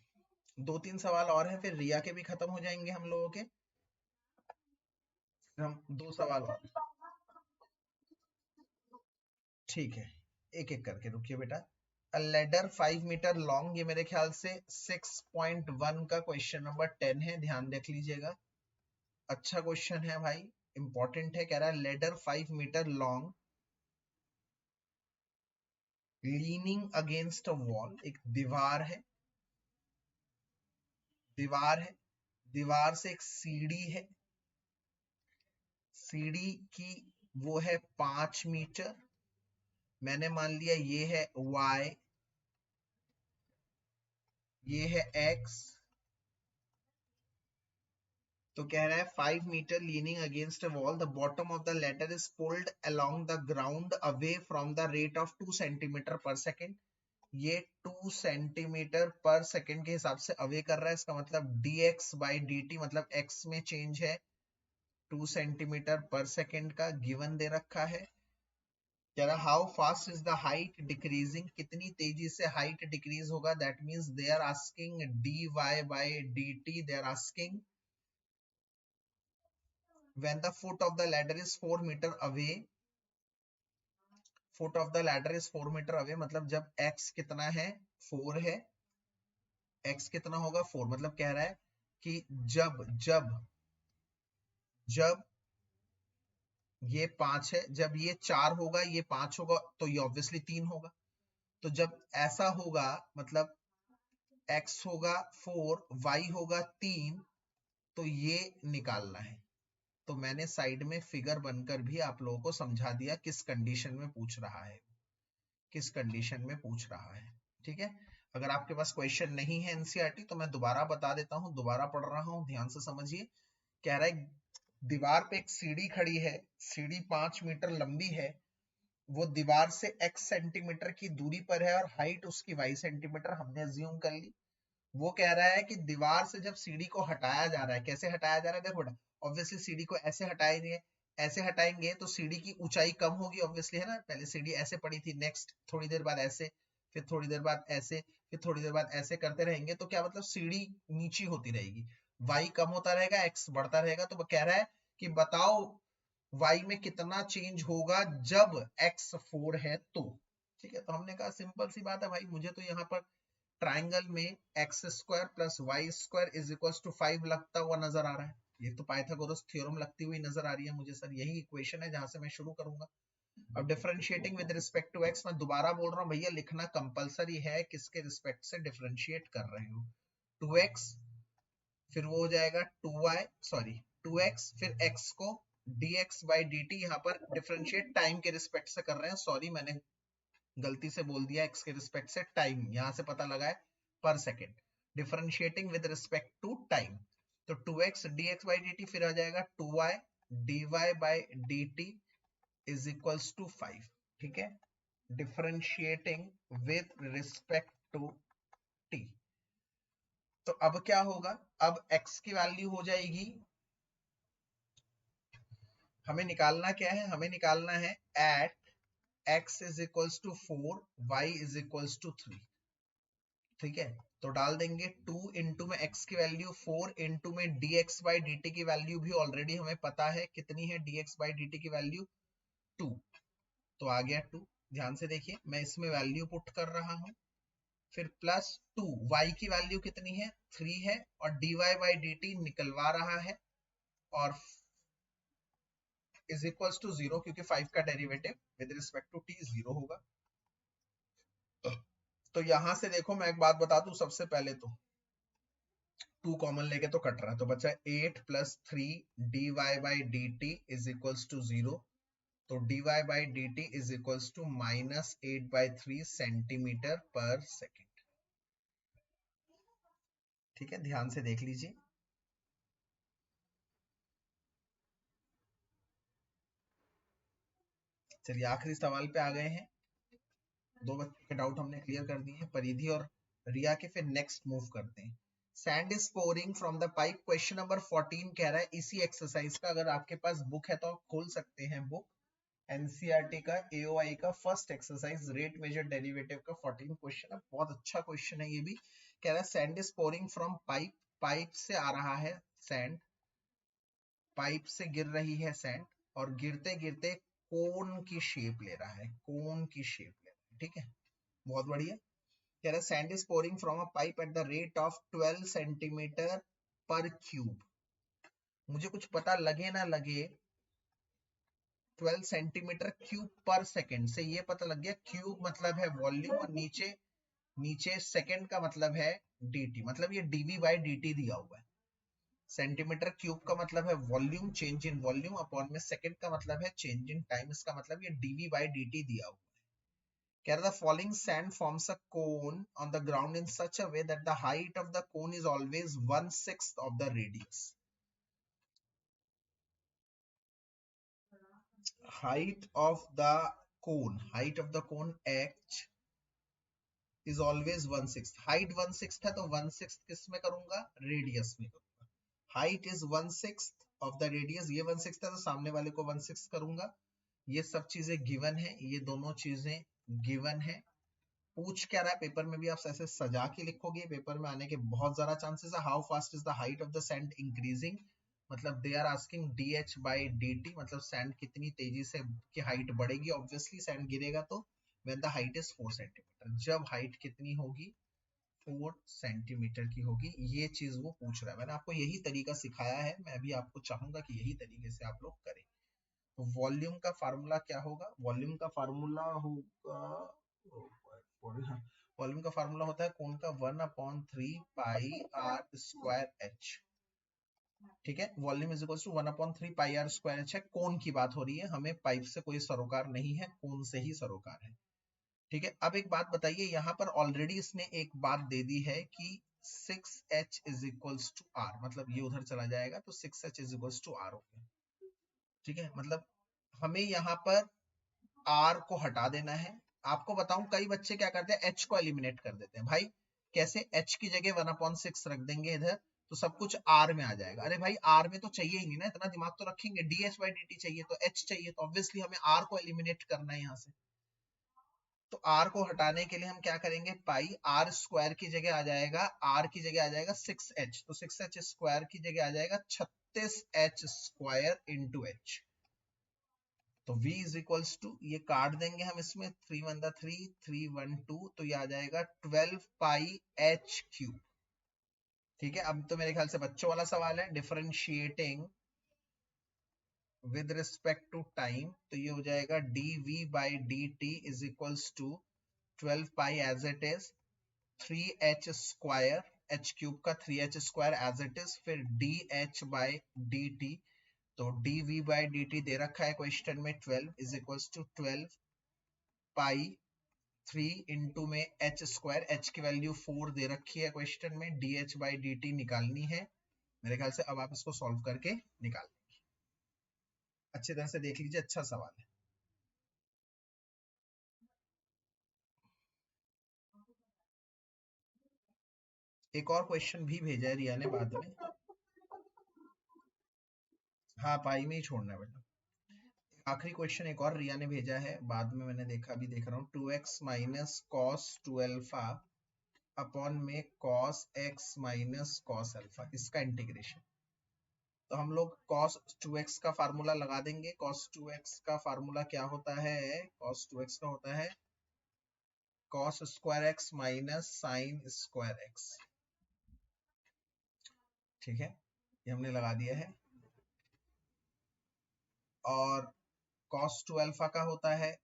A: 2-3 सवाल और हैं, फिर रिया के भी खत्म हो जाएंगे हम लोगों के। हम 2 सवाल और, ठीक है, एक एक करके, रुकिए बेटा। अ लेडर 5 मीटर लॉन्ग, ये मेरे ख्याल से 6.1 का क्वेश्चन नंबर 10 है, ध्यान रख लीजिएगा। अच्छा क्वेश्चन है भाई, इंपॉर्टेंट है। कह रहा है ladder 5 metre long leaning against a wall, एक दीवार है, दीवार है, दीवार से एक सीढ़ी है, सीढ़ी की वो है 5 मीटर। मैंने मान लिया ये है y, ये है x, तो कह रहा है 5 metre leaning against a wall, the bottom of the ladder is pulled along the ground away from the rate of 2 centimetre per second. ये 2 सेंटीमीटर पर सेकेंड के हिसाब से अवे कर रहा है, इसका मतलब dx बाई dt, मतलब x में चेंज है 2 सेंटीमीटर पर सेकेंड का, गिवन दे रखा है। कह रहा how fast is the height decreasing, कितनी तेजी से हाइट डिक्रीज होगा, that means they are asking dy by dt, they are asking when the foot of the ladder is 4 meter away foot of the ladder is 4 metre away, मतलब जब x कितना है 4 है, x कितना होगा 4, मतलब कह रहा है कि जब जब जब ये 5 है, जब ये 4 होगा, ये 5 होगा, तो ये ऑब्वियसली 3 होगा। तो जब ऐसा होगा मतलब x होगा 4, y होगा 3, तो ये निकालना है। तो मैंने साइड में फिगर बनकर भी आप लोगों को समझा दिया किस कंडीशन में पूछ रहा है, किस कंडीशन में पूछ रहा है। ठीक है, अगर आपके पास क्वेश्चन नहीं है एनसीईआरटी तो मैं दोबारा बता देता हूं, दोबारा पढ़ रहा हूं, ध्यान से समझिए। कह रहा है दीवार पे एक सीढ़ी खड़ी है, सीढ़ी 5 मीटर लंबी है, वो दीवार से x सेंटीमीटर की दूरी पर है और हाइट उसकी y सेंटीमीटर हमने अज्यूम कर ली। वो कह रहा है कि दीवार से जब सीढ़ी को हटाया जा रहा है, कैसे हटाया जा रहा है, देखो बेटा, ऑब्वियसली सीढ़ी को ऐसे हटाएंगे, ऐसे हटाएंगे तो सीढ़ी की ऊंचाई कम होगी, ऑब्वियसली है ना। पहले सीढ़ी ऐसे पड़ी थी, नेक्स्ट थोड़ी देर बाद ऐसे, फिर थोड़ी देर बाद ऐसे, फिर थोड़ी देर बाद ऐसे करते रहेंगे, तो क्या मतलब सीढ़ी नीची होती रहेगी, y कम होता रहेगा, x बढ़ता रहेगा। तो वो कह रहा है कि बताओ y में कितना चेंज होगा जब x 4 है तो। ठीक है, तो हमने कहा सिंपल सी बात है भाई, मुझे तो यहाँ पर ट्राइंगल में X square plus Y square is equal to 5 लगता हुआ नजर आ रहा है। ये तो पाइथागोरस थ्योरम लगती हुई नजर आ रही है मुझे सर, यही इक्वेशन है जहां से मैं शुरू करूंगा। अब differentiating with respect to X, मैं दोबारा बोल रहा हूँ भैया, लिखना कंपलसरी है किसके रिस्पेक्ट से डिफरेंशिएट कर रहे हो। 2x, फिर वो हो जाएगा 2y, सॉरी 2x, फिर x को dx by dt, यहाँ पर डिफरेंशिएट टाइम के रिस्पेक्ट से कर रहे हैं, सॉरी मैंने गलती से बोल दिया x के रिस्पेक्ट से टाइम, यहां से पता लगा है per second, differentiating with respect to time. तो 2x dx by dt, फिर आ जाएगा 2y dy by dt is equals to 5। ठीक है, differentiating with respect to t। तो अब क्या होगा, अब x की वैल्यू हो जाएगी, हमें निकालना क्या है, हमें निकालना है at x is equals to 4, y is equals to 3। ठीक है, तो डाल देंगे 2 इंटू में x की वैल्यू 4, इंटू में dx by dt की वैल्यू भी ऑलरेडी हमें पता है कितनी है, dx by dt की वैल्यू 2, तो आ गया 2। ध्यान से देखिए, मैं इसमें वैल्यू पुट कर रहा हूं, फिर प्लस 2, y की वैल्यू कितनी है 3 है, और dy by dt निकलवा रहा है, और इज इक्वल्स टू 0, क्योंकि 5 का derivative with respect to t 0 होगा। तो यहां से देखो, मैं एक बात बता दूं सबसे पहले, तो 2 कॉमन लेके तो कट रहा है, तो बचा 8 plus 3 dy by D T is equals to 0, तो dy by D T is equals to -8/3 centimetre per second. ठीक है, ध्यान से देख लीजिए। चलिए आखिरी सवाल पे आ गए हैं, दो बच्चों के डाउट हमने क्लियर कर दिए हैं, परिधि और रिया के। फिर नेक्स्ट मूव करते हैं। Sand is pouring from the pipe, question number 14 कह रहा है इसी एक्सरसाइज का, अगर आपके पास बुक है तो आप खोल सकते हैं बुक, एनसीईआरटी का एओआई का first exercise rate measure derivative का 14 क्वेश्चन है, बहुत अच्छा क्वेश्चन है ये भी। कह रहा है sand is pouring from pipe, pipe से आ रहा है सैंड, पाइप से गिर रही है सैंड, और गिरते गिरते कोन की शेप ले रहा है, कोन की शेप ले रहा है। ठीक है, बहुत बढ़िया। कह रहा है sand is pouring from a pipe at the rate of 12 centimetre पर क्यूब। मुझे कुछ पता लगे ना लगे, 12 सेंटीमीटर क्यूब पर सेकेंड से ये पता लग गया, क्यूब मतलब है वॉल्यूम, और नीचे नीचे सेकेंड का मतलब है dt, मतलब ये dv बाई dt दिया हुआ है। सेंटीमीटर क्यूब का मतलब है volume, change in volume, upon में सेकेंड का मतलब है चेंज इन टाइम, इसका मतलब ये dv बाई dt दिया हुआ है। कह रहा, the falling sand forms a cone on the ground in such a way that the height of the cone is always 1/6 of the radius. Height of the cone h is always 1/6। Height 1/6 है, तो 1/6 किस में करूंगा, radius में करूंगा। Height is 1/6 of the radius, ये 1/6 है तो सामने वाले को 1/6 करूंगा। ये सब चीजें गिवन है, ये दोनों चीजें गिवन है। पूछ क्या रहा है पेपर में भी, आप ऐसे सजा के लिखोगे, पेपर में आने के बहुत ज्यादा चांसेस है। How fast is the height of the sand increasing, मतलब they are asking dh by dt, मतलब सैंड कितनी तेजी से की हाइट बढ़ेगी। ऑब्वियसली सैंड गिरेगा तो when the height is 4 centimetre, जब हाइट कितनी होगी 4 सेंटीमीटर की होगी। ये चीज वो पूछ रहा है। मैंने आपको यही तरीका सिखाया है, मैं भी आपको चाहूंगा कि यही तरीके से आप लोग करें। तो वॉल्यूम का फार्मूला क्या होगा? वॉल्यूम का फार्मूला होगा, वॉल्यूम का फार्मूला होता है कौन का, 1/3 पाई आर स्क्वायर एच। ठीक है, volume is equal to 1/3 pi R square H है। कोन की बात हो रही है, हमें पाइप से कोई सरोकार नहीं है, कोन से ही सरोकार है। ठीक है, अब एक बात बताइए, यहाँ पर ऑलरेडी इसने एक बात दे दी है कि 6h is equals to are, मतलब ये उधर चला जाएगा तो 6h is equals to are हो गया। ठीक है, मतलब हमें यहाँ पर आर को हटा देना है। आपको बताऊं कई बच्चे क्या करते हैं, एच को एलिमिनेट कर देते हैं। भाई कैसे, एच की जगह 1/6 रख देंगे इधर तो सब कुछ आर में आ जाएगा। अरे भाई आर में तो चाहिए ही नहीं ना, इतना दिमाग तो रखेंगे। डीएच बाई डी टी चाहिए तो एच चाहिए, तो ऑब्वियसली हमें आर को एलिमिनेट करना है यहाँ से। तो आर को हटाने के लिए हम क्या करेंगे, पाई आर स्क्वायर की जगह आ जाएगा, आर की जगह आ जाएगा 6h, तो 6h स्क्वायर की जगह आ जाएगा 36h स्क्वायर इंटू एच। तो v इज इक्वल्स टू, ये काट देंगे हम इसमें, 3 1 3 3 1 2, तो ये आ जाएगा 12 पाई एच क्यूब। ठीक है, अब तो मेरे ख्याल से बच्चों वाला सवाल है, differentiating with respect to time, तो ये हो जाएगा dv by dt is equals to 12 pi as it is 3h square, h cube का 3h square as it is, फिर dh बाई dt, तो dv बाई dt दे रखा है क्वेश्चन में 12 is equals to 12 pi 3 into में h square, h की value 4 दे रखी है क्वेश्चन में, dh बाई dt निकालनी है। मेरे ख्याल से अब आप इसको सॉल्व करके निकाल लेंगे। अच्छी तरह से देख लीजिए, अच्छा सवाल है। एक और क्वेश्चन भी भेजा है रिया ने बाद में, हाँ पाई में ही छोड़ना है बेटा। आखिरी क्वेश्चन एक और रिया ने भेजा है बाद में, मैंने देखा, अभी देख रहा हूँ, 2x minus cos 2 alpha upon में cos x minus cos alpha, इसका इंटीग्रेशन। तो हम लोग cos 2x का फार्मूला लगा देंगे। cos 2x का फार्मूला क्या होता है, cos 2x का होता है cos square x minus sine square x। ठीक है, ये हमने लगा दिया है। और cos 2 अल्फा का होता है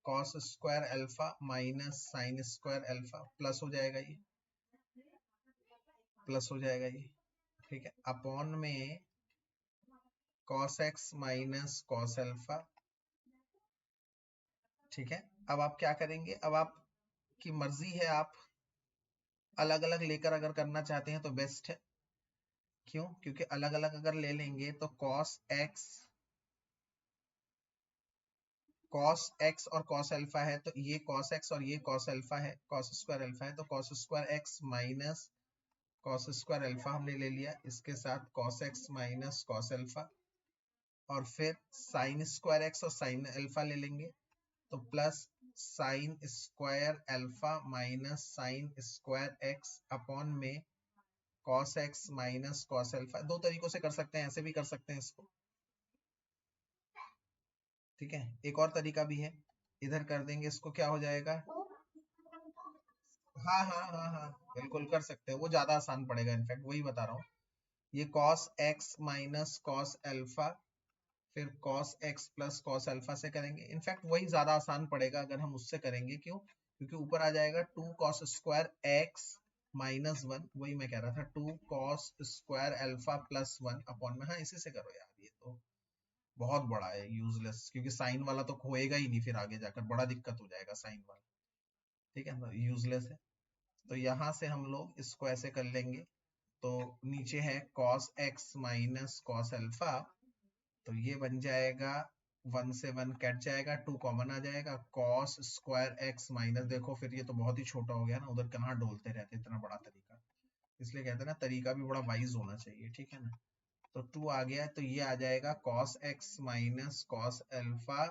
A: cos square alpha minus sine square alpha, plus हो जाएगा ये, प्लस हो जाएगा ये। ठीक है, अपॉन में cos x minus cos alpha. ठीक है, अब आप क्या करेंगे, अब आपकी मर्जी है, आप अलग अलग लेकर अगर करना चाहते हैं तो बेस्ट है। क्यों, क्योंकि अलग अलग अगर ले लेंगे तो cos x और cos अल्फा है, तो ये cos x और ये cos अल्फा है, cos स्क्वायर अल्फा है, तो cos square x minus cos square alpha हमने ले लिया, इसके साथ cos x minus cos alpha, और फिर sin स्क्वायर x और sin अल्फा ले लेंगे, तो plus sine square alpha minus sine square x upon में cos x minus cos alpha. दो तरीकों से कर सकते हैं, ऐसे भी कर सकते हैं इसको। ठीक है, एक और तरीका भी है, इधर कर देंगे इसको, क्या हो जाएगा, हाँ हाँ हाँ हाँ बिल्कुल कर सकते हैं, वो ज्यादा आसान पड़ेगा, इनफैक्ट वही बता रहा हूँ। ये cos x minus cos alpha, फिर cos x plus cos alpha से करेंगे, इनफैक्ट वही ज्यादा आसान पड़ेगा अगर हम उससे करेंगे। क्यों, क्योंकि ऊपर आ जाएगा 2 cos स्क्वायर x माइनस 1, वही मैं कह रहा था, 2 cos square alpha plus 1 upon में, हाँ इसी से करो यार, ये तो बहुत बड़ा है, यूजलेस, क्योंकि साइन वाला तो होएगा ही नहीं, फिर आगे जाकर बड़ा दिक्कत हो जाएगा साइन वाला। ठीक है, यूजलेस है। तो यहाँ से हम लोग इसको ऐसे कर लेंगे, तो नीचे है cos x minus cos alpha, तो ये बन जाएगा 1 से 1 कट जाएगा, 2 कॉमन आ जाएगा, cos स्क्वायर x माइनस, देखो फिर ये तो बहुत ही छोटा हो गया ना, उधर कहाँ डोलते रहते इतना बड़ा तरीका, इसलिए कहते हैं ना तरीका भी बड़ा वाइज होना चाहिए। ठीक है ना, तो 2 आ गया, तो ये आ जाएगा cos x minus cos alpha,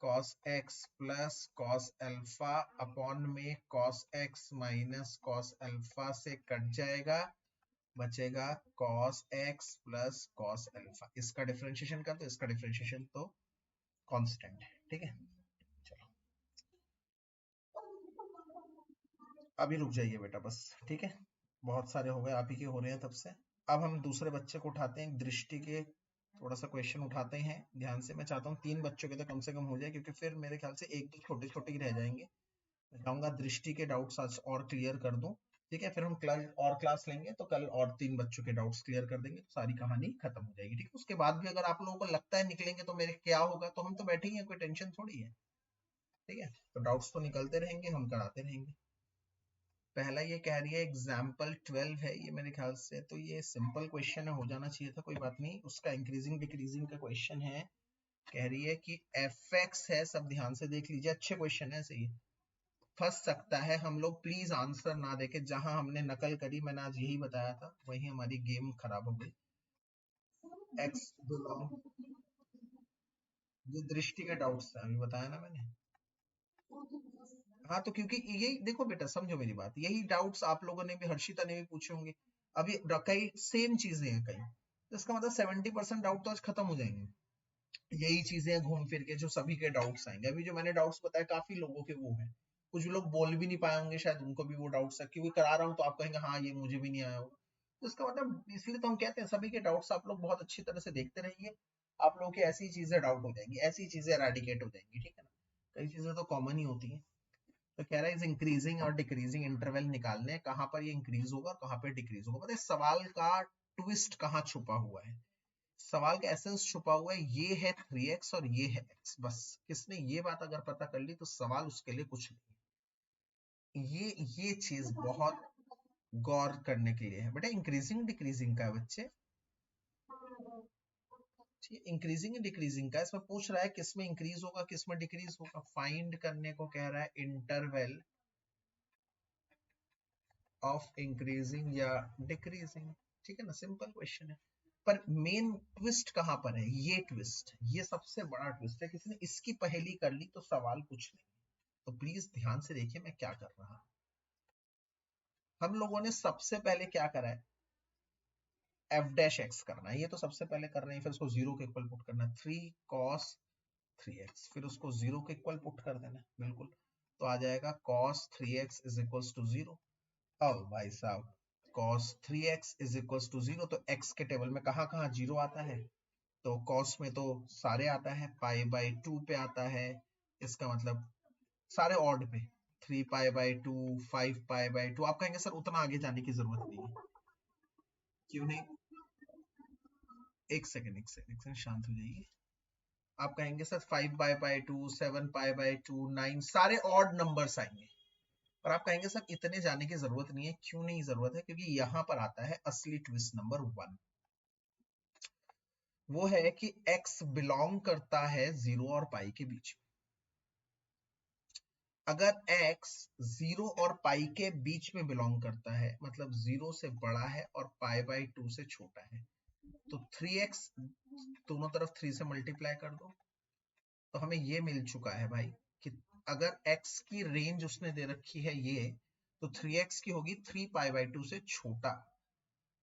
A: cos x plus cos alpha upon में cos x minus cos alpha से कट जाएगा, बचेगा cos x plus cos alpha, इसका डिफरेंशिएशन कर दो, इसका डिफरेंशिएशन तो कांस्टेंट है, ठीक है। चलो अभी रुक जाइए बेटा बस, ठीक है, बहुत सारे हो गए, आप ही के हो रहे हैं तब से। अब हम दूसरे बच्चे को उठाते हैं, दृष्टि के थोड़ा सा क्वेश्चन उठाते हैं ध्यान से। मैं चाहता हूँ 3 बच्चों के तो कम से कम हो जाए, क्योंकि फिर मेरे ख्याल से एक दो छोटे छोटे ही रह जाएंगे। मैं चाहूंगा दृष्टि के डाउट्स आज और क्लियर कर दूं, ठीक है। फिर हम कल और क्लास लेंगे तो कल और 3 बच्चों के डाउट्स क्लियर कर देंगे, तो सारी कहानी खत्म हो जाएगी, ठीक है। उसके बाद भी अगर आप लोगों को लगता है निकलेंगे तो मेरे क्या होगा, तो हम तो बैठे ही हैं, कोई टेंशन थोड़ी है, ठीक है। तो डाउट्स तो निकलते रहेंगे, हम कराते रहेंगे। पहला ये कह रही है एग्जाम्पल 12 है ये मेरे ख्याल से, तो ये सिंपल क्वेश्चन है, हो जाना चाहिए था, कोई बात नहीं। उसका इंक्रीजिंग डिक्रीजिंग का क्वेश्चन है। कह रही है कि एफ एक्स है, सब ध्यान से देख लीजिए, अच्छे क्वेश्चन है, सही फंस सकता है। हम लोग प्लीज आंसर ना देके, जहां हमने नकल करी, मैंने आज यही बताया था, वही हमारी गेम खराब हो गई। एक्स बिलोंग, ये दृष्टि का डाउट्स था, अभी बताया ना मैंने। हाँ तो क्योंकि यही देखो बेटा, समझो मेरी बात, यही डाउट्स आप लोगों ने भी, हर्षिता ने भी पूछे होंगे। अभी कई सेम चीजें हैं कई, तो इसका मतलब 70% डाउट तो आज खत्म हो जाएंगे। यही चीजें हैं घूम फिर के जो सभी के डाउट्स आएंगे। अभी जो मैंने डाउट्स बताए काफी लोगों के वो हैं, कुछ लोग बोल भी नहीं पाए होंगे, शायद उनको भी वो डाउट्स है, क्योंकि करा रहा हूँ तो आप कहेंगे हाँ ये मुझे भी नहीं आया होगा। तो इसका मतलब, इसलिए तो हम कहते हैं सभी के डाउट्स आप लोग बहुत अच्छी तरह से देखते रहिए, आप लोगों की ऐसी चीजें डाउट हो जाएंगी, ऐसी चीजें एराडिकेट हो जाएंगी, ठीक है ना। कई चीजें तो कॉमन ही होती है। तो कह रहा है इस इंक्रीजिंग और डिक्रीजिंग इंटरवल निकालने हैं, कहां पर ये इंक्रीज होगा और कहां पर डिक्रीज होगा। मतलब सवाल का ट्विस्ट कहाँ छुपा हुआ है, सवाल का एसेंस छुपा हुआ है, ये है 3x और ये है x, बस किसने ये बात अगर पता कर ली तो सवाल उसके लिए कुछ नहीं। ये चीज बहुत गौर करने के लिए है बेटा। इंक्रीजिंग डिक्रीजिंग का है बच्चे, इंक्रीजिंग डिक्रीजिंग का, इसमें पूछ रहा है किसमें इंक्रीज होगा किसमें डिक्रीज होगा, फाइंड करने को कह रहा है इंटरवल ऑफ इंक्रीजिंग या डिक्रीजिंग, ठीक है ना, सिंपल क्वेश्चन है। पर मेन ट्विस्ट कहां पर है, ये ट्विस्ट, ये सबसे बड़ा ट्विस्ट है। किसी ने इसकी पहेली कर ली तो सवाल कुछ नहीं। तो प्लीज ध्यान से देखिए मैं क्या कर रहा हूं। हम लोगों ने सबसे पहले क्या करा है, एफ डैश एक्स करना है, ये तो सबसे पहले कर रहे हैं। फिर उसको जीरो के इक्वल पुट करना है, 3 cos 3x, फिर उसको जीरो के इक्वल पुट कर देना है, बिल्कुल। तो आ जाएगा cos 3x is equal to zero. अब भाई साहब cos 3x is equal to zero, तो x के टेबल में कहाँ कहाँ जीरो आता है, तो cos में तो सारे आता है, पाई/2 पे आता है, इसका मतलब सारे ऑड पे, 3 पाई/2, 5 पाई/2। आप कहेंगे सर उतना आगे जाने की जरूरत नहीं है, क्यों नहीं, एक सेकंड शांत हो जाइए। आप कहेंगे सर 5 पाई/2, 7 पाई/2, 9, सारे ऑड नंबर्स आएंगे। और आप कहेंगे सर इतने जाने की जरूरत नहीं है, क्यों नहीं जरूरत है, क्योंकि यहां पर आता है असली ट्विस्ट नंबर 1। वो है कि x बिलोंग करता है 0 और पाई के बीच में। अगर x 0 और पाई के बीच में बिलोंग करता है, मतलब 0 से बड़ा है और पाई/2 से छोटा है, तो 3x दोनों तरफ 3 से मल्टीप्लाई कर दो, तो हमें ये मिल चुका है भाई कि अगर x की रेंज उसने दे रखी है ये, तो 3x की होगी 3 पाई/2 से छोटा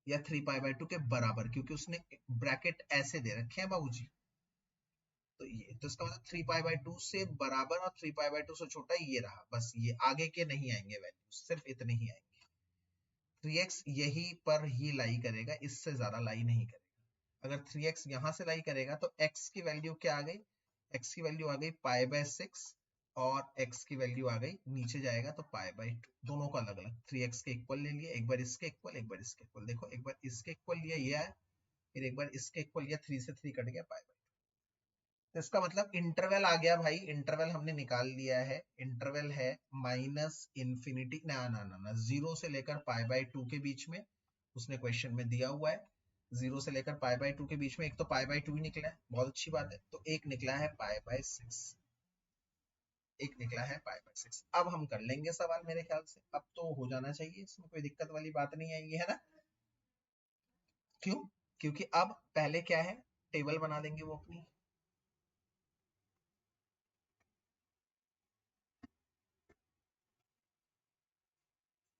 A: या 3 पाई/2 के बराबर, क्योंकि उसने ब्रैकेट ऐसे दे रखे हैं बाबूजी। तो ये तो इसका मतलब 3 पाई/2 से बराबर और 3 पाई/2 से छोटा ये रहा, बस ये आगे के नहीं आएंगे वैल्यू, सिर्फ इतने ही आएंगे। 3x यही पर ही लाई करेगा, इससे ज्यादा लाई नहीं करेगा। अगर 3x यहां से लाई करेगा तो x की वैल्यू क्या आ गई, x की वैल्यू आ गई पाई/6, और x की वैल्यू आ गई, नीचे जाएगा तो पाई/2, दोनों को अलग अलग 3x के इक्वल ले लिए, एक बार इसके इक्वल एक बार इसके इक्वल, देखो एक बार इसके इक्वल लिया ये आया, फिर एक बार इसके इक्वल लिया, 3 से 3 कट गया पाई। तो इसका मतलब इंटरवल आ गया भाई, इंटरवल हमने निकाल लिया है, इंटरवल है -इन्फिनिटी, ना 0 से लेकर पाई/2 के बीच में, उसने क्वेश्चन में दिया हुआ है 0 से लेकर पाई/2 के बीच में। एक तो पाई/2 ही निकला है, बहुत अच्छी बात है, तो एक निकला है पाई/6, एक निकला है पाई/6। अब हम कर लेंगे सवाल, मेरे ख्याल से अब तो हो जाना चाहिए, इसमें कोई दिक्कत वाली बात नहीं आएगी, है ना। क्यों, क्योंकि अब पहले क्या है, टेबल बना देंगे वो अपनी।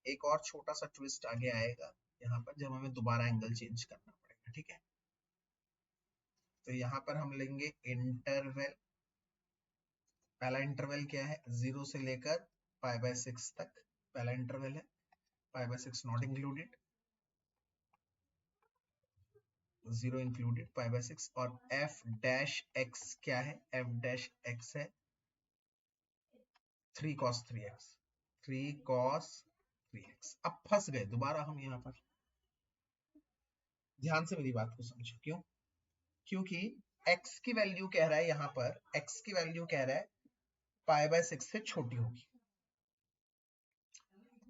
A: एक और छोटा सा ट्विस्ट आगे आएगा, यहाँ पर जब हमें दोबारा एंगल चेंज करना पड़ेगा, ठीक है। तो यहाँ पर हम लेंगे इंटरवल, पहला इंटरवल क्या है, 0 से लेकर π/6 तक पहला इंटरवल है, π/6 नॉट इंक्लूडेड, 0 इंक्लूडेड, π/6। और f डैश x क्या है, f डैश x है 3 cos 3x, 3 cos 3x। अब फंस गए दोबारा हम यहाँ पर, ध्यान से मेरी बात को समझो, क्यों, क्योंकि x की वैल्यू कह रहा है यहाँ पर, x की वैल्यू कह रहा है π/6 से छोटी होगी,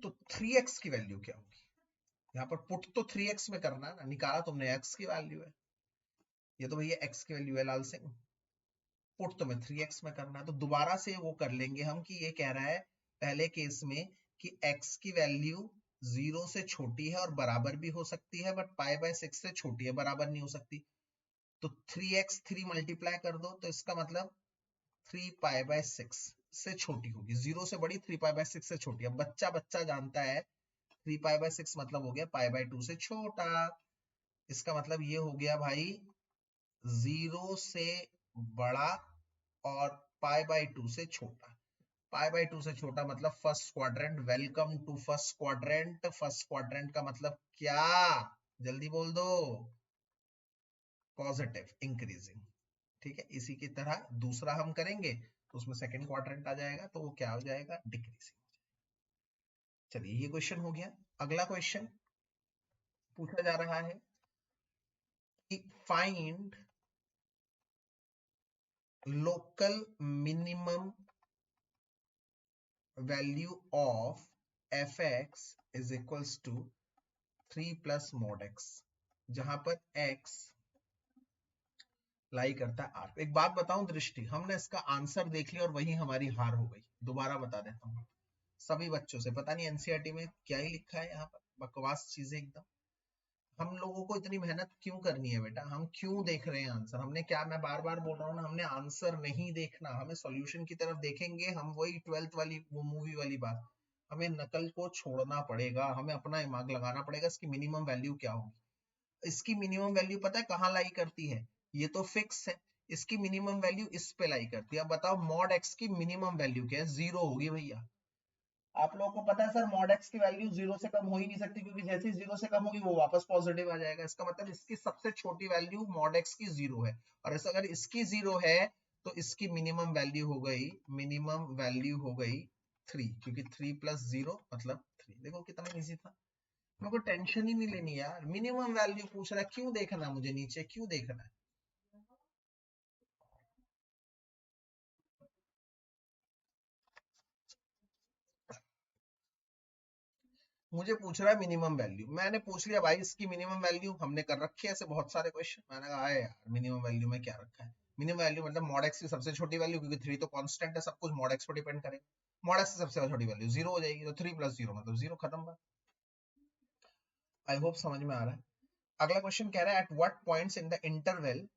A: तो 3x की वैल्यू क्या होगी, यहाँ पर पुट तो 3x में करना है ना, निकाला तुमने x की वैल्यू है, ये तो भैया x की वैल्यू है लाल सिंह, पुट तो में 3x में करना है, तो दोबारा से वो कर लेंगे हम कि ये कह रहा है पहले केस में कि x की वैल्यू 0 से छोटी है और बराबर भी हो सकती है, बट π/6 से छोटी है, बराबर नहीं हो सकती, तो 3x 3 मल्टीप्लाई कर दो, तो इसका मतलब 3 π/6 से छोटी होगी, 0 से बड़ी 3 π/6 से छोटी। अब बच्चा बच्चा जानता है 3 π/6 मतलब हो गया π/2 से छोटा, इसका मतलब ये हो गया भाई 0 से बड़ा और π/2 से छोटा, π/2 से छोटा मतलब first quadrant. Welcome to first quadrant. First quadrant का मतलब क्या, जल्दी बोल दो, पॉजिटिव, इंक्रीजिंग, ठीक है। इसी की तरह दूसरा हम करेंगे तो उसमें सेकंड क्वाड्रेंट आ जाएगा, तो वो क्या हो जाएगा, डिक्रीजिंग। चलिए ये क्वेश्चन हो गया। अगला क्वेश्चन पूछा जा रहा है कि find local minimum value of fx is equals to 3 plus mod x, जहां पर x लाई करता है r। एक बात बताऊं दृष्टि, हमने इसका आंसर देख लिया और वही हमारी हार हो गई। दोबारा बता देता हूं सभी बच्चों से, पता नहीं एनसीईआरटी में क्या ही लिखा है यहाँ पर, बकवास चीजें एकदम। हम लोगों को इतनी मेहनत क्यों करनी है बेटा, हम क्यों देख रहे हैं आंसर, हमने क्या, मैं बार बार बोल रहा हूँ ना, हमने आंसर नहीं देखना, हमें सॉल्यूशन की तरफ देखेंगे हम, वही 12th वाली वो मूवी वाली बात, हमें नकल को छोड़ना पड़ेगा, हमें अपना दिमाग लगाना पड़ेगा, इसकी मिनिमम वैल्यू क्या होगी। इसकी मिनिमम वैल्यू पता है कहाँ लाई करती है, ये तो फिक्स है, इसकी मिनिमम वैल्यू इस पे लाई करती है। अब बताओ मॉड एक्स की मिनिमम वैल्यू क्या है, 0 होगी भैया। आप लोगों को पता है सर मॉड एक्स की वैल्यू 0 से कम हो ही नहीं सकती, क्योंकि जैसे ही 0 से कम होगी वो वापस पॉजिटिव आ जाएगा, इसका मतलब इसकी सबसे छोटी वैल्यू मॉड एक्स की 0 है, और अगर इसकी 0 है तो इसकी मिनिमम वैल्यू हो गई, मिनिमम वैल्यू हो गई 3, क्योंकि 3 प्लस 0 मतलब 3। देखो कितना इजी था, मेरे को टेंशन ही नहीं लेनी यार, मिनिमम वैल्यू पूछ रहा है, क्यों देखना मुझे नीचे, क्यों देखना है। मुझे पूछ रहा है मिनिमम वैल्यू, मैंने पूछ लिया भाई इसकी मिनिमम वैल्यू, हमने कर रखी है ऐसे बहुत सारे क्वेश्चन, मैंने कहा है यार मिनिमम वैल्यू में क्या रखा है, मिनिमम वैल्यू मतलब मॉड एक्स की सबसे छोटी वैल्यू, क्योंकि 3 तो कांस्टेंट है, सब कुछ मॉड एक्स पर डिपेंड करेगा, मॉड एक्स की सबसे छोटी वैल्यू 0 हो जाएगी, तो 3 प्लस 0 मतलब 0, खत्म बात। आई होप समझ में आ रहा है। अगला क्वेश्चन कह रहा है at what points in the interval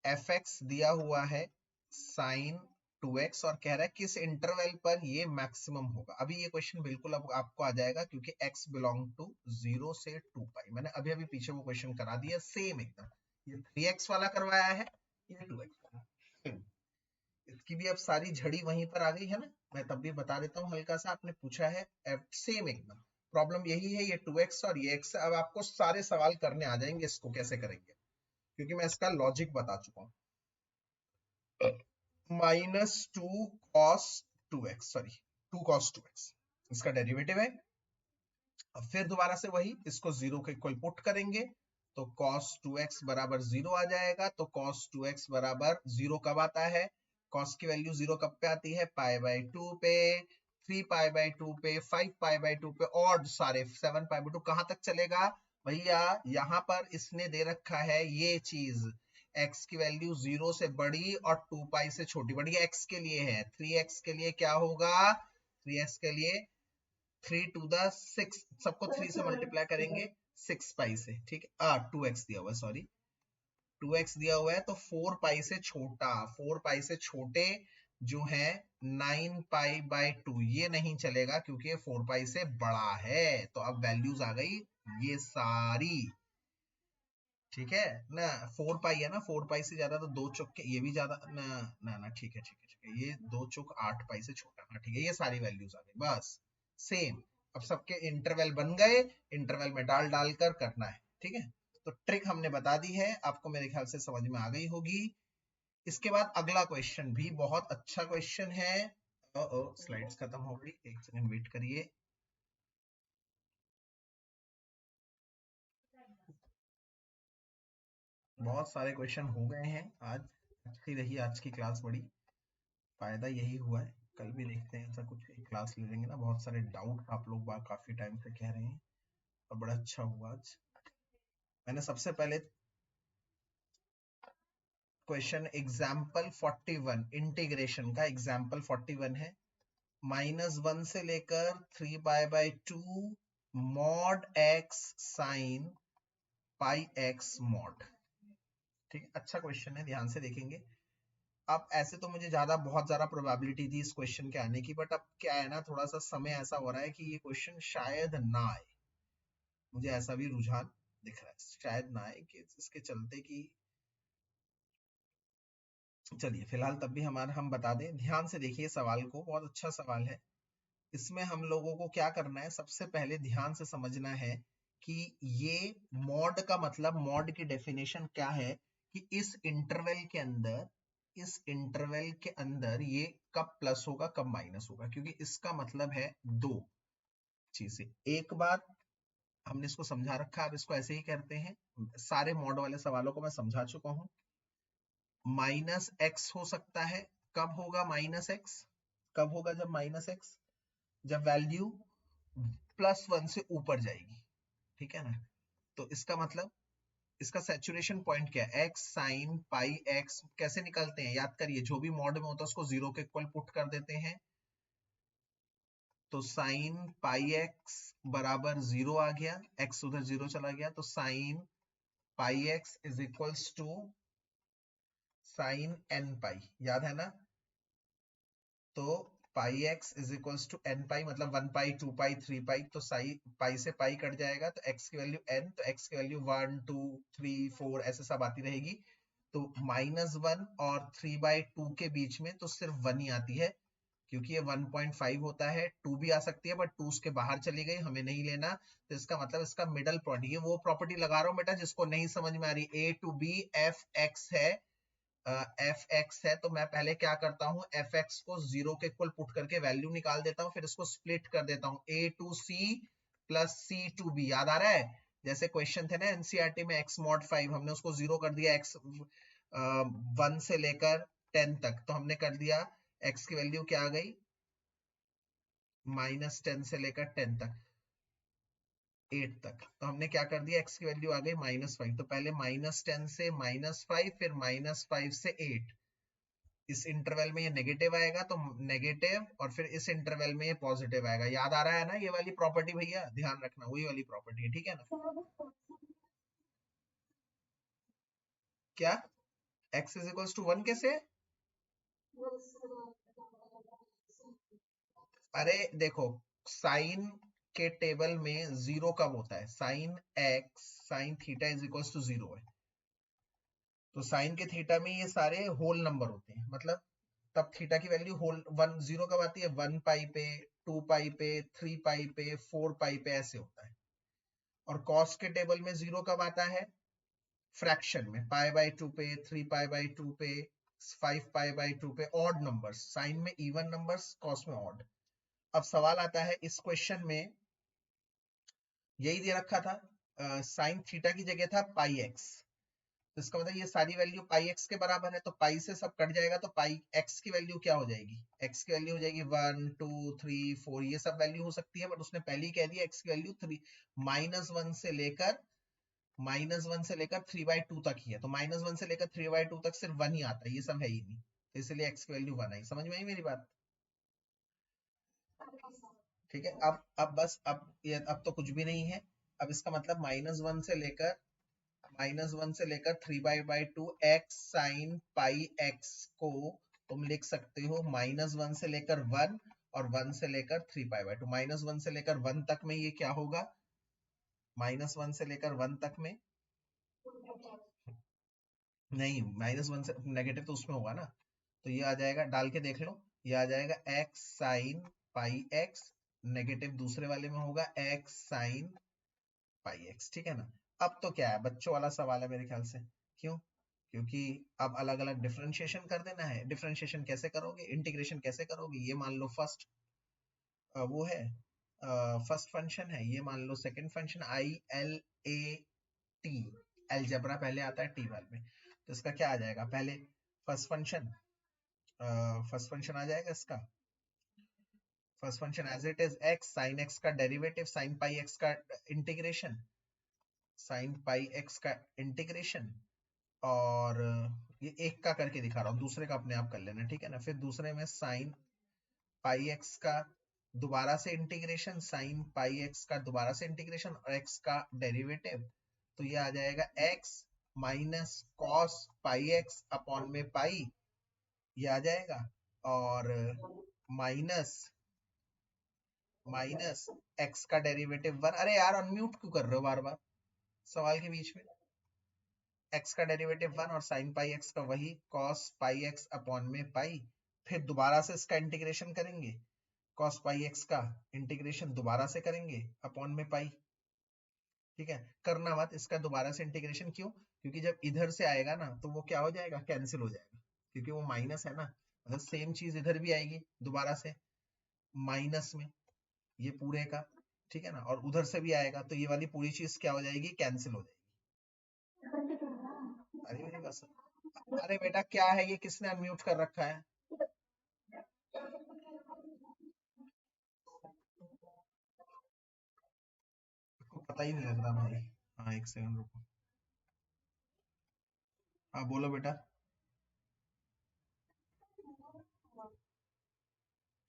A: fx दिया हुआ है sin 2x, और कह रहा है किस इंटरवल पर ये मैक्सिमम होगा। अभी ये क्वेश्चन बिल्कुल अब आपको आ जाएगा, क्योंकि x बिलोंग टू 0 से 2 पाई, मैंने अभी अभी पीछे वो क्वेश्चन करा दिया सेम एकदम, ये 3x वाला करवाया है, ये 2x वाला, इसकी भी अब सारी झड़ी वहीं पर आ गई है ना, मैं तब भी बता देता हूँ हल्का सा, आपने पूछा है सेम एकदम, प्रॉब्लम यही है, ये 2x और ये x, अब आपको सारे सवाल करने आ जाएंगे इसको कैसे करेंगे, क्योंकि मैं इसका लॉजिक बता चुका हूँ। -2 cos 2x, sorry 2 cos 2x इसका डेरिवेटिव है। अब फिर दोबारा से वही, इसको 0 के इक्वल पुट करेंगे तो cos 2x बराबर 0 आ जाएगा, तो cos 2x बराबर 0 कब आता है, cos की वैल्यू 0 कब पे आती है, π/2 पे, 3π/2 पे, 5π/2 पे, और सारे 7π/2, कहां तक चलेगा भैया, यहां पर इसने दे रखा है ये चीज, x की वैल्यू 0 से बड़ी और 2 पाई से छोटी, बड़ी x के लिए है, 3x के लिए क्या होगा, 3x के लिए 3 to the 6, सबको 3 से मल्टीप्लाई करेंगे 6 पाई से, ठीक है, 2x दिया हुआ है, सॉरी 2x दिया हुआ है, तो 4 पाई से छोटा, 4 पाई से छोटे जो है 9π/2, ये नहीं चलेगा क्योंकि ये 4π से बड़ा है। तो अब वैल्यूज आ गई ये सारी, ठीक है ना। 4π है ना, 4π से ज्यादा तो 2 चौक के, ये भी ज्यादा ना ना ना, ठीक है ठीक है ठीक है, ये 2 चौक 8π से छोटा ना, ठीक है, ये सारी वैल्यूज आ गई बस सेम। अब सबके इंटरवल बन गए, इंटरवल में डाल डाल कर करना है, ठीक है। तो ट्रिक हमने बता दी है, आपको मेरे ख्याल से समझ में आ गई होगी। इसके बाद अगला क्वेश्चन भी बहुत अच्छा क्वेश्चन है। स्लाइड्स खत्म हो गई, एक सेकंड वेट करिए। बहुत सारे क्वेश्चन हो गए हैं आज, अच्छी रही आज की क्लास, बड़ी फायदा यही हुआ है। कल भी देखते हैं ऐसा कुछ क्लास ले लेंगे ना, बहुत सारे डाउट आप लोग बात काफी टाइम से कह रहे हैं, और बड़ा अच्छा हुआ आज। मैंने सबसे पहले क्वेश्चन एग्जाम्पल 41 इंटीग्रेशन का एग्जाम्पल 41 है, -1 से लेकर 3π/2 mod x sine pi x mod, ठीक है, अच्छा क्वेश्चन है, ध्यान से देखेंगे। अब ऐसे तो मुझे बहुत ज्यादा प्रोबेबिलिटी थी इस क्वेश्चन के आने की, बट अब क्या है ना, थोड़ा सा समय ऐसा हो रहा है कि ये क्वेश्चन शायद ना आए, मुझे ऐसा भी रुझान दिख रहा है, शायद ना आए, कि इसके चलते कि चलिए फिलहाल तब भी हम बता दें, ध्यान से देखिए सवाल को, बहुत अच्छा सवाल है। इसमें हम लोगों को क्या करना है, सबसे पहले ध्यान से समझना है कि ये मॉड का मतलब, मॉड की डेफिनेशन क्या है, कि इस इंटरवल के अंदर, इस इंटरवल के अंदर ये कब प्लस होगा कब माइनस होगा, क्योंकि इसका मतलब है दो चीजें। एक बात हमने इसको समझा रखा है, अब इसको ऐसे ही करते हैं, सारे मॉड वाले सवालों को मैं समझा चुका हूं। -x हो सकता है, कब होगा -x, कब होगा जब -x, जब वैल्यू +1 से ऊपर जाएगी, ठीक है ना। तो इसका मतलब, इसका सैचुरेशन पॉइंट क्या है, x साइन पाई x कैसे निकलते हैं, याद करिए, जो भी मॉड में होता है उसको 0 के इक्वल पुट कर देते हैं, तो साइन पाई x बराबर 0 आ गया, x उधर 0 चला गया, तो sine pi x is equals to sine n pi, याद है ना। तो pi x is equals to n pi, मतलब 1π 2π 3π, तो पाई से पाई कट जाएगा, तो x की वैल्यू n, तो x की वैल्यू 1 2 3 4 ऐसे सब आती रहेगी। तो -1 और 3/2 के बीच में तो सिर्फ 1 ही आती है, क्योंकि ये 1.5 होता है, 2 भी आ सकती है, बट 2 उसके बाहर चली गई, हमें नहीं लेना। तो इसका मतलब इसका मिडल पॉइंट, ये वो प्रॉपर्टी लगा रहा हूं बेटा जिसको नहीं समझ में आ रही, A to B f x है, एफ एक्स है, तो मैं पहले क्या करता हूँ, एफ एक्स को 0 के इक्वल पुट करके वैल्यू निकाल देता हूँ, फिर इसको स्प्लिट कर देता हूँ, A to C plus C to B, याद आ रहा है। जैसे क्वेश्चन थे ना एनसीईआरटी में x mod 5, हमने उसको 0 कर दिया, x 1 से लेकर 10 तक, तो हमने कर दिया x की वैल्यू क्या आ गई, -10 से लेकर 10 तक, 8 तक, तो हमने क्या कर दिया, x की वैल्यू आ गई -5, तो पहले -10 से -5, फिर -5 से 8, इस इंटरवल में ये नेगेटिव आएगा तो नेगेटिव, और फिर इस इंटरवल में ये पॉजिटिव आएगा, याद आ रहा है ना, ये वाली प्रॉपर्टी भैया ध्यान रखना, वही वाली प्रॉपर्टी है, ठीक है ना। क्या x इज इक्वल्स टू 1 कैसे, अरे देखो, साइन के टेबल में 0 कब होता है, sine x sine theta is equals to 0 है, तो साइन के थीटा में ये सारे होल नंबर होते हैं, मतलब तब थीटा की वैल्यू होल 1 0 कब आती है, 1π पे, 2π पे, 3π पे, 4π पे, ऐसे होता है। और कॉस के टेबल में 0 कब आता है, फ्रैक्शन में, π/2 पे, 3π/2 पे, 5π/2 पे, ऑड नंबर्स, साइन में इवन नंबर्स, कॉस में ऑड। अब सवाल आता है इस क्वेश्चन में, यही दे रखा था, साइन थीटा की जगह था पाई एक्स, तो इसका मतलब ये सारी वैल्यू पाई एक्स के बराबर है, तो पाई से सब कट जाएगा, तो पाई एक्स की वैल्यू क्या हो जाएगी, एक्स की वैल्यू हो जाएगी 1 2 3 4, ये सब वैल्यू हो सकती है, बट उसने पहले ही कह दिया एक्स की वैल्यू 3 -1 से लेकर 3/2 तक ही है, तो -1 से लेकर 3/2 तक सिर्फ 1 ही आता है, ये सब है ही नहीं, तो इसलिए एक्स की वैल्यू 1 आई, समझ में आई मेरी बात, ठीक है। अब बस, अब तो कुछ भी नहीं है, अब इसका मतलब -1 से लेकर 3/2 x साइन पाई x को तुम लिख सकते हो -1 से लेकर 1 और 1 से लेकर 3π/2। -1 से लेकर 1 तक में ये क्या होगा, -1 से लेकर 1 तक में, नहीं -1 से नेगेटिव तो उसमें होगा ना, तो ये आ जाएगा, डाल के देख लो, ये आ जाएगा x sin πx, नेगेटिव दूसरे वाले में होगा x sin πx, ठीक है ना। अब तो क्या है, बच्चों वाला सवाल है मेरे ख्याल से, क्यों, क्योंकि अब अलग अलग डिफरेंशिएशन कर देना है। डिफरेंशिएशन कैसे करोगे, इंटीग्रेशन कैसे करोगे, ये मान लो फर्स्ट वो है, फर्स्ट फंक्शन है, ये मान लो second function, I L A T, algebra पहले आता है टी वाल में, तो इसका क्या आ जाएगा, पहले फर्स्ट फंक्शन, आ जाएगा इसका first function as it is x, sin x का डेरिवेटिव, sin पाई x का इंटीग्रेशन, और ये एक का करके दिखा रहा हूँ, दूसरे का अपने आप कर लेना, ठीक है ना। फिर दूसरे में sin पाई x का दोबारा से इंटीग्रेशन, sin पाई x का दोबारा से इंटीग्रेशन और x का डेरिवेटिव, तो ये आ जाएगा x minus cos pi x upon में पाई, ये आ जाएगा, और माइनस x का डेरिवेटिव 1। अरे यार अनम्यूट क्यों कर रहे हो बार बार सवाल के बीच में, x का डेरिवेटिव 1 और sin पाई x का वही cos पाई x अपॉन में पाई, फिर दोबारा से इसका इंटीग्रेशन करेंगे, cos पाई x का इंटीग्रेशन दोबारा से करेंगे अपॉन में पाई, ठीक है। करना मत इसका दोबारा से इंटीग्रेशन, क्यों, क्योंकि जब इधर से आएगा ना तो वो क्या हो जाएगा, कैंसिल हो जाएगा, क्योंकि वो माइनस है ना, मतलब सेम चीज इधर भी आएगी दोबारा से माइनस में, ये पूरे का, ठीक है ना, और उधर से भी आएगा तो ये वाली पूरी चीज क्या हो जाएगी, कैंसिल हो जाएगी। अरे मेरी बात सुन, अरे बेटा क्या है ये, किसने अनम्यूट कर रखा है, पता ही नहीं लग रहा भाई। हाँ एक सेकंड रुको, हाँ बोलो बेटा,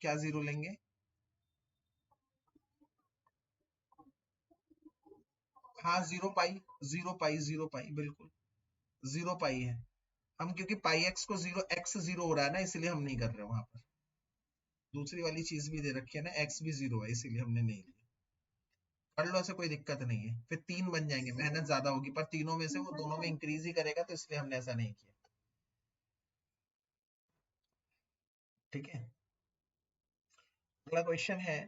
A: क्या जीरो लेंगे, हाँ जीरो पाई बिल्कुल, जीरो पाई है, हम क्योंकि पाई एक्स को जीरो, एक्स जीरो हो रहा है ना, इसलिए हम नहीं कर रहे वहां पर, दूसरी वाली चीज भी दे रखी है ना, एक्स भी जीरो है, इसीलिए हमने नहीं लिया। कर लो ऐसे, कोई दिक्कत नहीं है, फिर 3 बन जाएंगे, मेहनत ज्यादा होगी, पर तीनों में से वो दोनों में इंक्रीज ही करेगा, तो इसलिए हमने ऐसा नहीं किया, ठीक है। अगला क्वेश्चन है,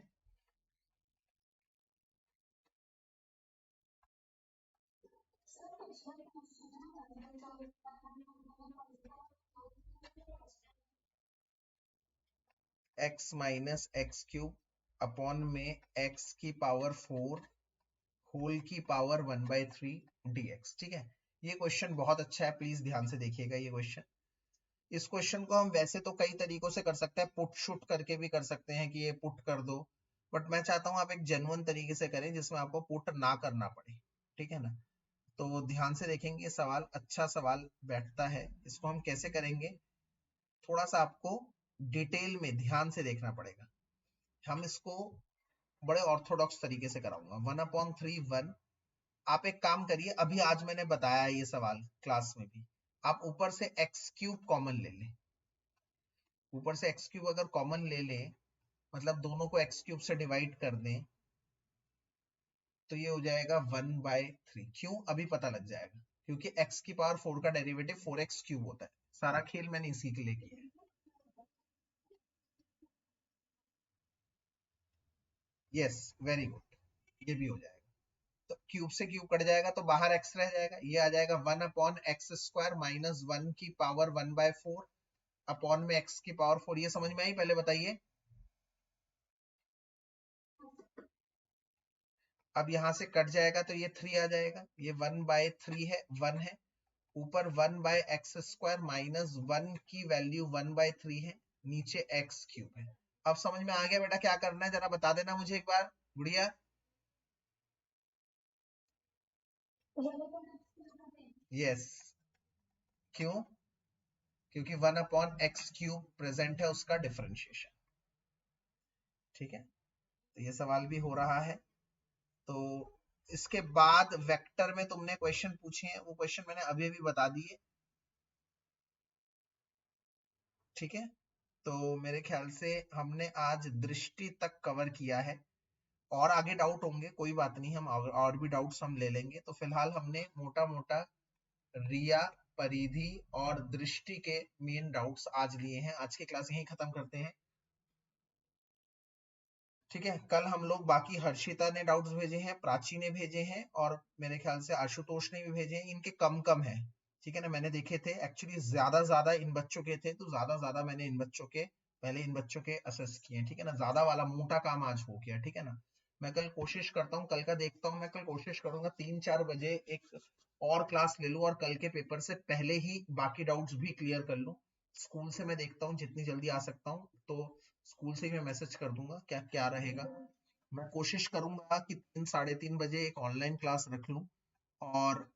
A: x minus x cube upon में x की पावर 4 होल की पावर 1/3 dx, ठीक है। ये क्वेश्चन बहुत अच्छा है, प्लीज ध्यान से देखिएगा ये क्वेश्चन। इस क्वेश्चन को हम वैसे तो कई तरीकों से कर सकते हैं, पुट शुट करके भी कर सकते हैं कि ये पुट कर दो, बट मैं चाहता हूं आप एक जेन्युइन तरीके से करें जिसमें आपको पुट ना करना पड़े, ठीक है ना। तो ध्यान से देखेंगे, सवाल अच्छा सवाल बैठता है, इसको हम कैसे करेंगे, थोड़ा सा आपको डिटेल में ध्यान से देखना पड़ेगा। हम इसको बड़े ऑर्थोडॉक्स तरीके से कराऊंगा, 1/3 1। आप एक काम करिए, अभी आज मैंने बताया ये सवाल क्लास में भी, आप ऊपर से एक्स क्यूब कॉमन ले लें, ऊपर से एक्स क्यूब अगर कॉमन ले लें, मतलब दोनों को एक्स क्यूब से डिवाइड कर दें, तो ये हो जाएगा 1/3, क्यों, अभी पता लग जाएगा, क्योंकि x की पावर 4 का डेरिवेटिव 4x क्यूब होता है, सारा खेल मैंने इसी के लिए किया है। यस वेरी गुड, ये भी हो जाएगा, तो क्यूब से क्यूब कट जाएगा तो बाहर x रह जाएगा, ये आ जाएगा 1/x² माइनस 1 की पावर 1/4 अपॉन में x की पावर 4, ये समझ में आई, पहले बताइए। अब यहां से कट जाएगा तो ये 3 आ जाएगा, ये 1/3 है, 1 है, ऊपर 1/x² माइनस 1 की वैल्यू 1/3 है, नीचे x क्यूब है। अब समझ में आ गया बेटा क्या करना है, जरा बता देना मुझे एक बार गुड़िया। यस, क्यों, क्योंकि 1/x³ प्रेजेंट है, उसका डिफरेंशिएशन, ठीक है। तो ये सवाल भी हो रहा है। तो इसके बाद वेक्टर में तुमने क्वेश्चन पूछे हैं, वो क्वेश्चन मैंने अभी भी बता दिए, ठीक है, तो मेरे ख्याल से हमने आज दृष्टि तक कवर किया है। और आगे डाउट होंगे, कोई बात नहीं, हम और भी डाउट्स हम ले लेंगे। तो फिलहाल हमने मोटा मोटा रिया, परिधि और दृष्टि के मेन डाउट्स आज लिए हैं। आज की क्लास यहीं खत्म करते हैं, ठीक है। कल हम लोग बाकी हर्षिता ने डाउट्स भेजे हैं, प्राची ने भेजे हैं और मेरे ख्याल से आशुतोष ने भी भेजे हैं। इनके कम कम है, ठीक है ना। मैंने देखे थे एक्चुअली ज्यादा इन बच्चों के थे, तो ज्यादा मैंने इन बच्चों के पहले इन बच्चों के असेस किए, ठीक है ना। ज्यादा वाला मोटा काम आज हो गया, ठीक है ना। मैं कल कोशिश करता हूँ, कल का देखता हूँ, मैं कल कोशिश करूंगा 3-4 बजे एक और क्लास ले लूं और कल के पेपर से पहले ही बाकी डाउट्स भी क्लियर कर लूं। स्कूल से मैं देखता हूँ जितनी जल्दी आ सकता हूँ, तो स्कूल से ही मैं मैसेज कर दूंगा क्या क्या रहेगा। मैं कोशिश करूंगा कि 3-3:30 बजे एक ऑनलाइन क्लास रख लूं और